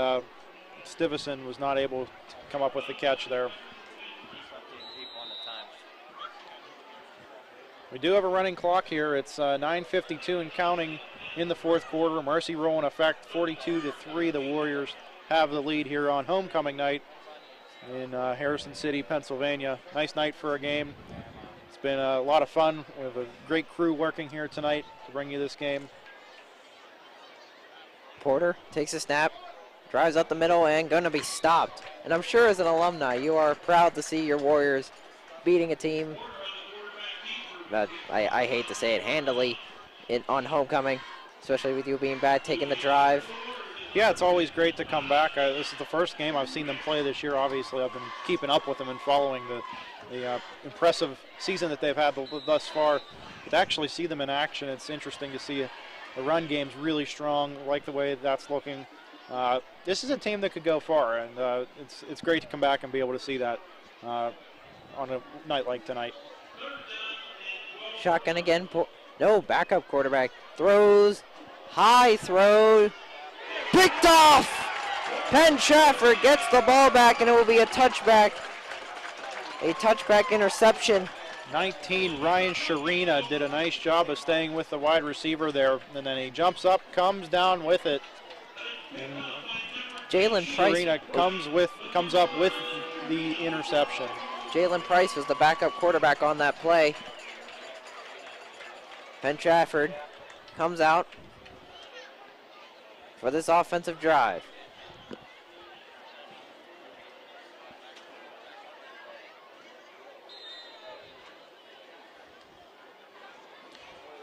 Speaker 1: Stivison was not able to come up with the catch there. We do have a running clock here. It's 9:52 and counting in the fourth quarter. Mercy roll in effect, 42-3. The Warriors have the lead here on homecoming night in Harrison City, Pennsylvania. Nice night for a game. It's been a lot of fun. We have a great crew working here tonight to bring you this game.
Speaker 3: Porter takes a snap, drives up the middle, and going to be stopped. And I'm sure as an alumni, you are proud to see your Warriors beating a team that I hate to say it, handily on homecoming, especially with you being back, taking the drive.
Speaker 1: Yeah, it's always great to come back. This is the first game I've seen them play this year. Obviously, I've been keeping up with them and following the impressive season that they've had thus far. But to actually see them in action, it's interesting to see the run game's really strong. Like the way that's looking. This is a team that could go far, and it's great to come back and be able to see that on a night like tonight.
Speaker 3: Shotgun again. No, backup quarterback. Throws. High throw. Picked off. Penn Trafford gets the ball back, and it will be a touchback. A touchback interception.
Speaker 1: 19, Ryan Sharina did a nice job of staying with the wide receiver there, and then he jumps up, comes down with it.
Speaker 3: Jalen Price
Speaker 1: comes up with the interception.
Speaker 3: Jalen Price was the backup quarterback on that play. Penn Trafford comes out for this offensive drive.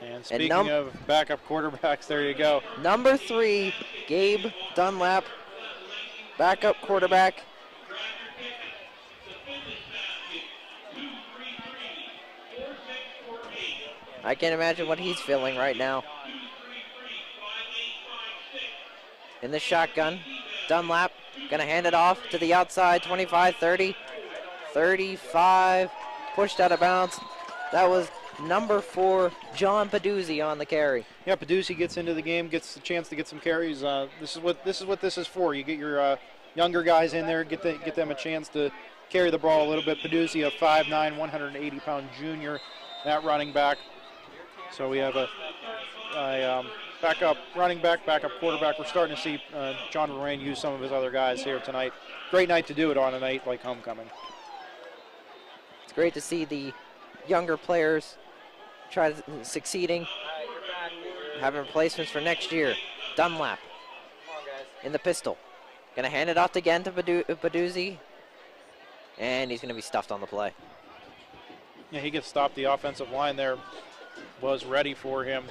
Speaker 1: And speaking of backup quarterbacks, there you go.
Speaker 3: Number 3, Gabe Dunlap, backup quarterback. I can't imagine what he's feeling right now. In the shotgun, Dunlap gonna hand it off to the outside, 25, 30, 35, pushed out of bounds. That was number 4, John Peduzzi on the carry.
Speaker 1: Yeah, Peduzzi gets into the game, gets the chance to get some carries. This is what this is for. You get your younger guys in there, get them a chance to carry the ball a little bit. Peduzzi, a 5'9", 180-pound junior, that running back. So we have a backup running back, backup quarterback. We're starting to see John Lorraine use some of his other guys here tonight. Great night to do it on a night like homecoming.
Speaker 3: It's great to see the younger players succeeding, having replacements for next year. Dunlap in the pistol. Going to hand it off again to Peduzzi, and he's going to be stuffed on the play.
Speaker 1: Yeah, he gets stopped. The offensive line there was ready for him,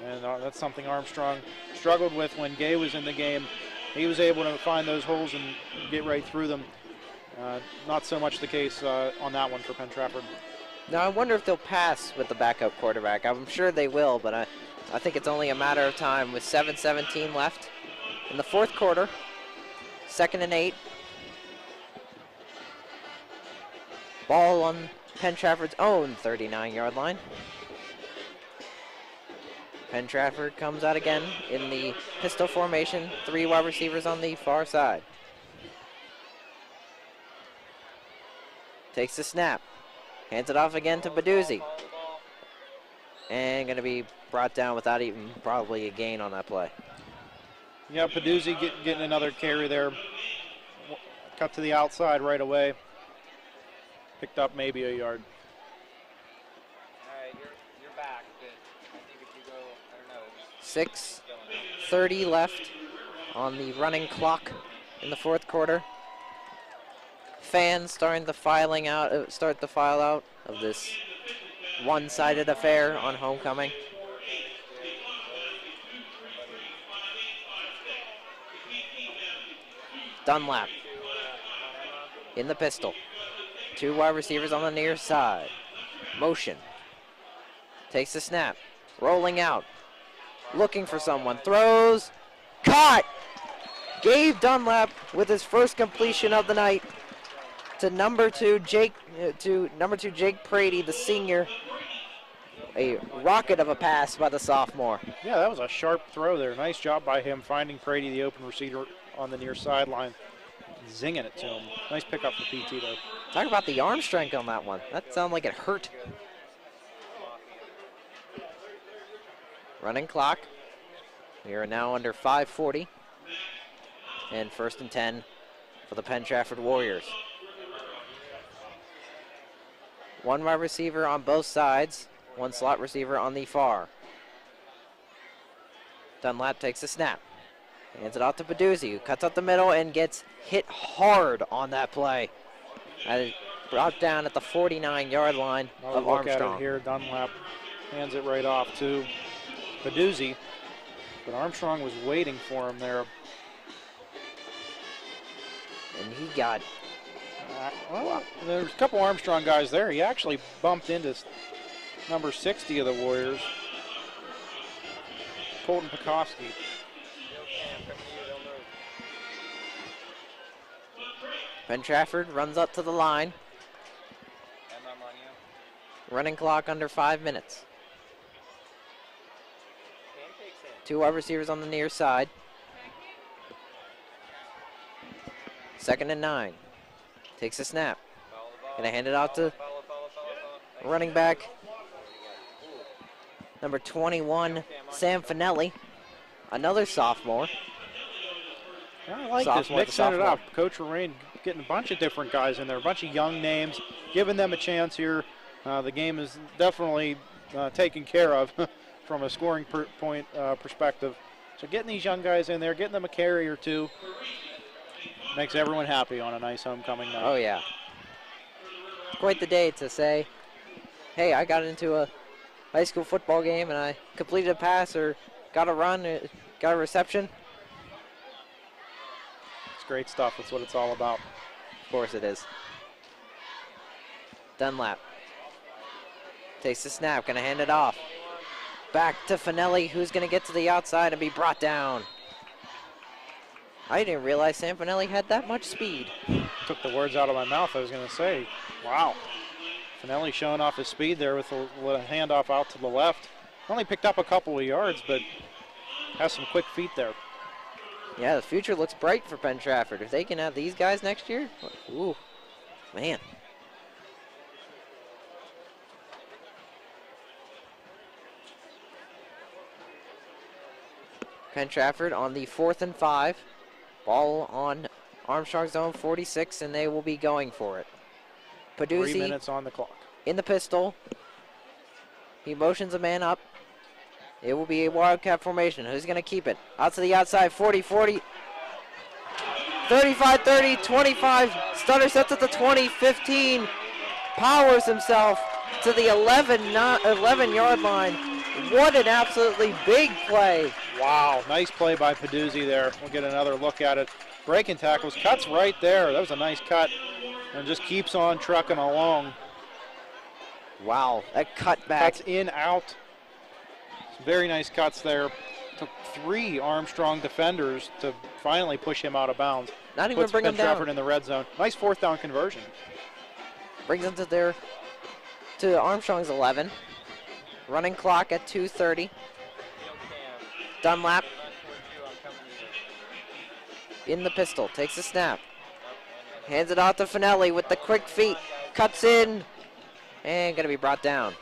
Speaker 1: and that's something Armstrong struggled with when Gay was in the game. He was able to find those holes and get right through them. Not so much the case on that one for Penn Trafford.
Speaker 3: Now I wonder if they'll pass with the backup quarterback. I'm sure they will, but I think it's only a matter of time with 7:17 left in the fourth quarter. 2nd and 8. Ball on Penn Trafford's own 39-yard line. Penn Trafford comes out again in the pistol formation. 3 wide receivers on the far side. Takes the snap. Hands it off again to Peduzzi. And going to be brought down without even probably a gain on that play.
Speaker 1: Yeah, Peduzzi getting another carry there. Cut to the outside right away. Picked up maybe a yard.
Speaker 2: All right, you're back. But I think if you go, I don't know.
Speaker 3: 6:30 left on the running clock in the fourth quarter. Fans starting to start the file out of this one-sided affair on homecoming. Dunlap in the pistol. 2 wide receivers on the near side. Motion. Takes the snap. Rolling out. Looking for someone. Throws. Caught! Gabe Dunlap with his first completion of the night to number 2 Jake Brady, the senior. A rocket of a pass by the sophomore.
Speaker 1: Yeah, that was a sharp throw there. Nice job by him finding Brady, the open receiver on the near sideline, zinging it to him. Nice pickup for PT though.
Speaker 3: Talk about the arm strength on that one. That sounded like it hurt. Running clock. We are now under 5:40. And 1st and 10 for the Penn Trafford Warriors. One wide receiver on both sides, one slot receiver on the far. Dunlap takes the snap. Hands it off to Peduzzi, who cuts up the middle and gets hit hard on that play. That is brought down at the 49-yard line of
Speaker 1: Look
Speaker 3: Armstrong.
Speaker 1: at it here. Dunlap hands it right off to Peduzzi, but Armstrong was waiting for him there.
Speaker 3: And he got...
Speaker 1: Well, there's a couple Armstrong guys there. He actually bumped into number 60 of the Warriors, Colton Pekoski.
Speaker 3: Penn Trafford runs up to the line. Running clock under 5 minutes. 2 wide receivers on the near side. 2nd and 9. Takes a snap. Gonna hand it out to running back number 21, Sam Finelli. Another sophomore.
Speaker 1: I like this, mixing it up. Coach Lorraine getting a bunch of different guys in there, a bunch of young names, giving them a chance here. The game is definitely taken care of from a scoring point perspective. So getting these young guys in there, getting them a carry or two, makes everyone happy on a nice homecoming night.
Speaker 3: Oh, yeah. Quite the day to say, hey, I got into a high school football game and I completed a pass or got a run, or got a reception.
Speaker 1: It's great stuff. That's what it's all about.
Speaker 3: Of course it is. Dunlap takes the snap, gonna hand it off. Back to Finelli, who's gonna get to the outside and be brought down. I didn't realize Sam Finelli had that much speed.
Speaker 1: Took the words out of my mouth. I was going to say, wow. Finelli showing off his speed there with a handoff out to the left. Only picked up a couple of yards, but has some quick feet there.
Speaker 3: Yeah, the future looks bright for Penn Trafford. If they can have these guys next year, ooh, man. Penn Trafford on the 4th and 5. Ball on Armstrong's own 46, and they will be going for it. Peduzzi
Speaker 1: 3 minutes on the clock.
Speaker 3: In the pistol. He motions a man up. It will be a wildcat formation. Who's going to keep it? Out to the outside, 40-40. 35-30, 25. Stutter sets at the 20, 15. Powers himself to the 11-yard line. What an absolutely big play.
Speaker 1: Wow, nice play by Peduzzi there. We'll get another look at it. Breaking tackles, cuts right there. That was a nice cut. And just keeps on trucking along.
Speaker 3: Wow, that cut back.
Speaker 1: Cuts in, out. Some very nice cuts there. Took 3 Armstrong defenders to finally push him out of bounds.
Speaker 3: Not even bring him down.
Speaker 1: Trafford in the red zone. Nice 4th down conversion.
Speaker 3: Brings them to Armstrong's 11. Running clock at 2:30. Dunlap in the pistol, takes a snap. Hands it out to Finelli with the quick feet. Cuts in and gonna be brought down.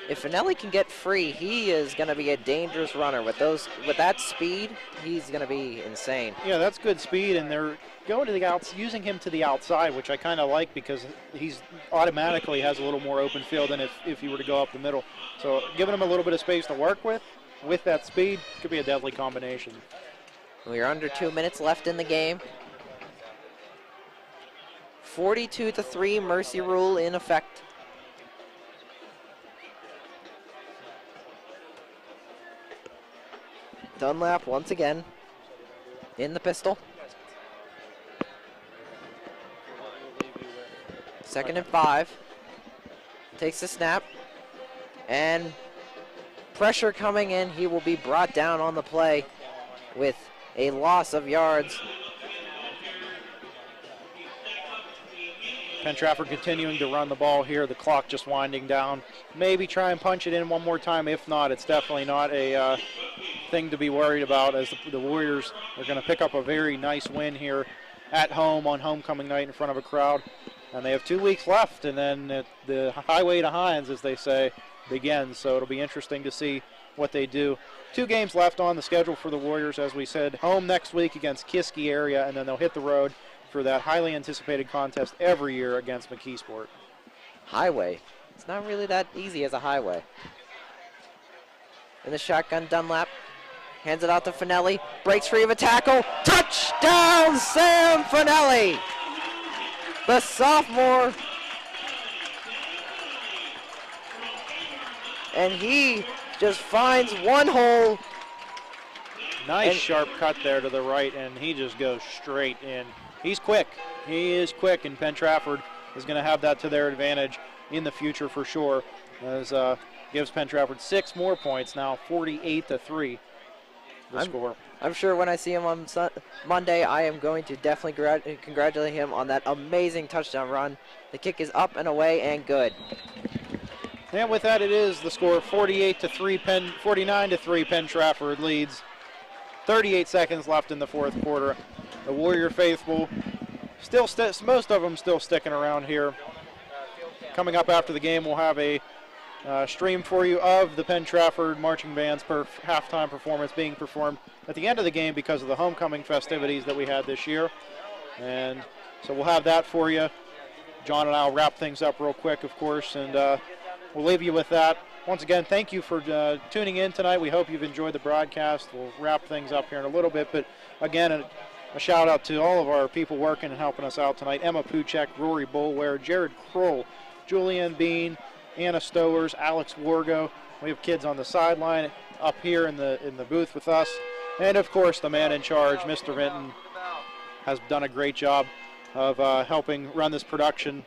Speaker 3: If Finelli can get free, he is gonna be a dangerous runner. With that speed, he's gonna be insane.
Speaker 1: Yeah, that's good speed, and they're going to the using him to the outside, which I kind of like because he's automatically has a little more open field than if he were to go up the middle. So giving him a little bit of space to work with that speed, could be a deadly combination.
Speaker 3: We are under 2 minutes left in the game. 42-3, mercy rule in effect. Dunlap once again in the pistol. 2nd and 5. Takes the snap. And pressure coming in. He will be brought down on the play with a loss of yards.
Speaker 1: Penn Trafford continuing to run the ball here. The clock just winding down. Maybe try and punch it in one more time. If not, it's definitely not a thing to be worried about, as the Warriors are going to pick up a very nice win here at home on homecoming night in front of a crowd. And they have 2 weeks left, and then the highway to Hines, as they say, begins. So it'll be interesting to see what they do. 2 games left on the schedule for the Warriors, as we said. Home next week against Kiski area, and then they'll hit the road for that highly anticipated contest every year against McKeesport.
Speaker 3: Highway. It's not really that easy as a highway. In the shotgun, Dunlap hands it out to Finelli. Breaks free of a tackle. Touchdown, Sam Finelli! The sophomore. And he just finds one hole.
Speaker 1: Nice sharp cut there to the right, and he just goes straight in. He's quick. He is quick, and Penn Trafford is going to have that to their advantage in the future for sure. As gives Penn Trafford 6 more points now, 48-3. The score.
Speaker 3: I'm sure when I see him on Monday, I am going to definitely congratulate him on that amazing touchdown run. The kick is up and away and good.
Speaker 1: And with that, it is the score 48-3, 49-3. Penn Trafford leads. 38 seconds left in the 4th quarter. The Warrior faithful, most of them still sticking around here. Coming up after the game, we'll have a stream for you of the Penn Trafford marching band's halftime performance being performed at the end of the game because of the homecoming festivities that we had this year. And so we'll have that for you. John and I will wrap things up real quick, of course, and we'll leave you with that. Once again, thank you for tuning in tonight. We hope you've enjoyed the broadcast. We'll wrap things up here in a little bit, but again, a shout out to all of our people working and helping us out tonight. Emma Puchek, Rory Bolware, Jared Kroll, Julianne Bean, Anna Stowers, Alex Wargo. We have kids on the sideline up here in the booth with us. And of course, the man in charge, Mr. Vinton, has done a great job of helping run this production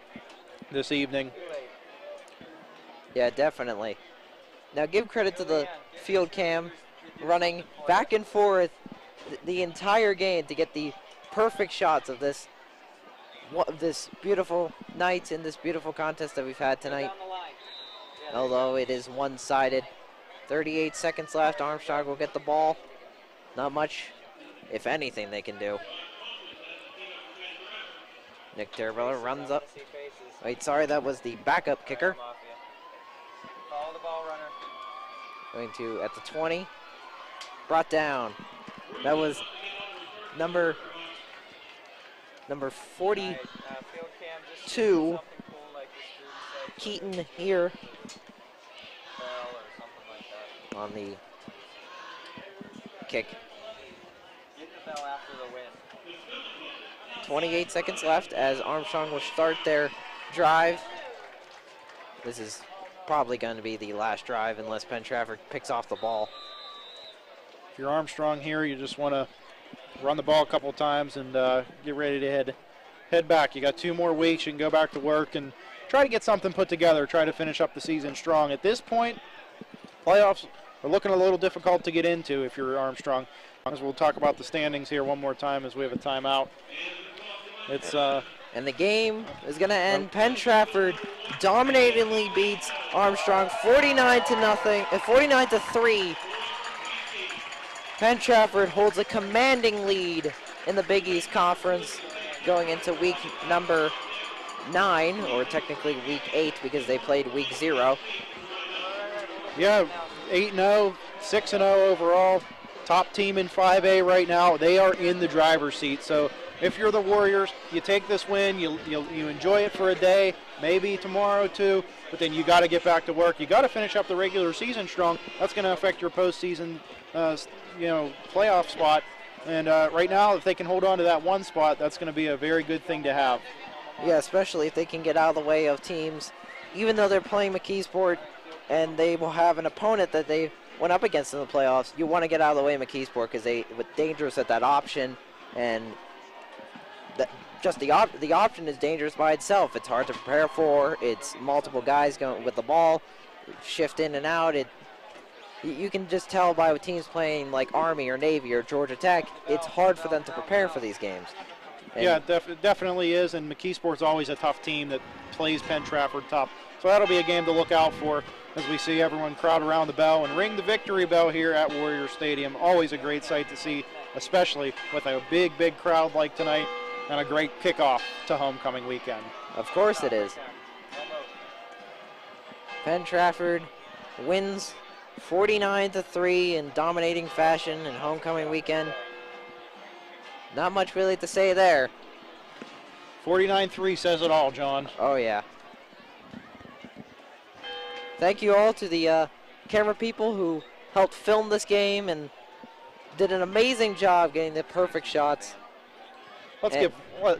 Speaker 1: this evening.
Speaker 3: Yeah, definitely. Now give credit to the field cam running back and forth the entire game to get the perfect shots of this beautiful night and this beautiful contest that we've had tonight. Although it is one-sided. 38 seconds left. Armstrong will get the ball. Not much, if anything, they can do. Nick Terveller runs up. Wait, sorry, that was the backup kicker.
Speaker 2: Follow the ball runner.
Speaker 3: Going to at the 20. Brought down. That was number 42. Keaton here on the kick. 28 seconds left as Armstrong will start their drive. This is probably going to be the last drive unless Penn Trafford picks off the ball.
Speaker 1: If you're Armstrong here, you just want to run the ball a couple times and get ready to head back. You got 2 more weeks. You can go back to work and try to get something put together, try to finish up the season strong. At this point, playoffs are looking a little difficult to get into if you're Armstrong. As we'll talk about the standings here one more time as we have a timeout.
Speaker 3: And the game is going to end. Penn Trafford dominatingly beats Armstrong 49-3. Penn Trafford holds a commanding lead in the Big East Conference going into week number 9, or technically week 8 because they played week 0.
Speaker 1: Yeah, 8-0, 6-0 overall. Top team in 5A right now. They are in the driver's seat. So if you're the Warriors, you take this win, you enjoy it for a day, maybe tomorrow too, but then you got to get back to work. You got to finish up the regular season strong. That's going to affect your postseason, playoff spot. And right now, if they can hold on to that one spot, that's going to be a very good thing to have.
Speaker 3: Yeah, especially if they can get out of the way of teams, even though they're playing McKeesport and they will have an opponent that they went up against in the playoffs. You want to get out of the way of McKeesport because they were dangerous at that option, and the option is dangerous by itself. It's hard to prepare for. It's multiple guys going with the ball, shift in and out. You can just tell by teams playing like Army or Navy or Georgia Tech, it's hard for them to prepare for these games. And
Speaker 1: yeah, it definitely is, and McKeesport's always a tough team that plays Penn Trafford tough. So that'll be a game to look out for as we see everyone crowd around the bell and ring the victory bell here at Warrior Stadium. Always a great sight to see, especially with a big, big crowd like tonight and a great kickoff to homecoming weekend.
Speaker 3: Of course it is. Penn Trafford wins 49-3 in dominating fashion in homecoming weekend. Not much really to say there.
Speaker 1: 49-3 says it all, John.
Speaker 3: Oh, yeah. Thank you all to the camera people who helped film this game and did an amazing job getting the perfect shots.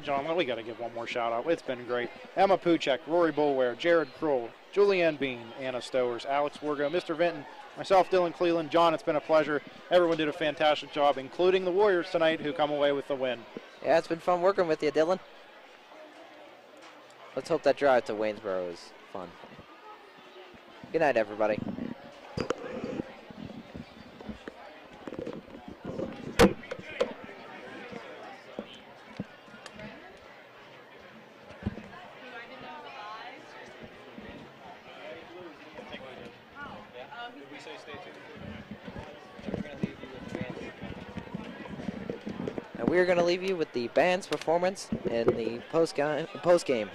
Speaker 1: John, we got to give one more shout out. It's been great. Emma Puchek, Rory Boulware, Jared Kroll, Julianne Bean, Anna Stowers, Alex Wargo, Mr. Vinton, myself, Dylan Cleland. John, it's been a pleasure. Everyone did a fantastic job, including the Warriors tonight, who come away with the win.
Speaker 3: Yeah, it's been fun working with you, Dylan. Let's hope that drive to Waynesboro is fun. Good night, everybody. And we're going to leave you with the band's performance and the post-game.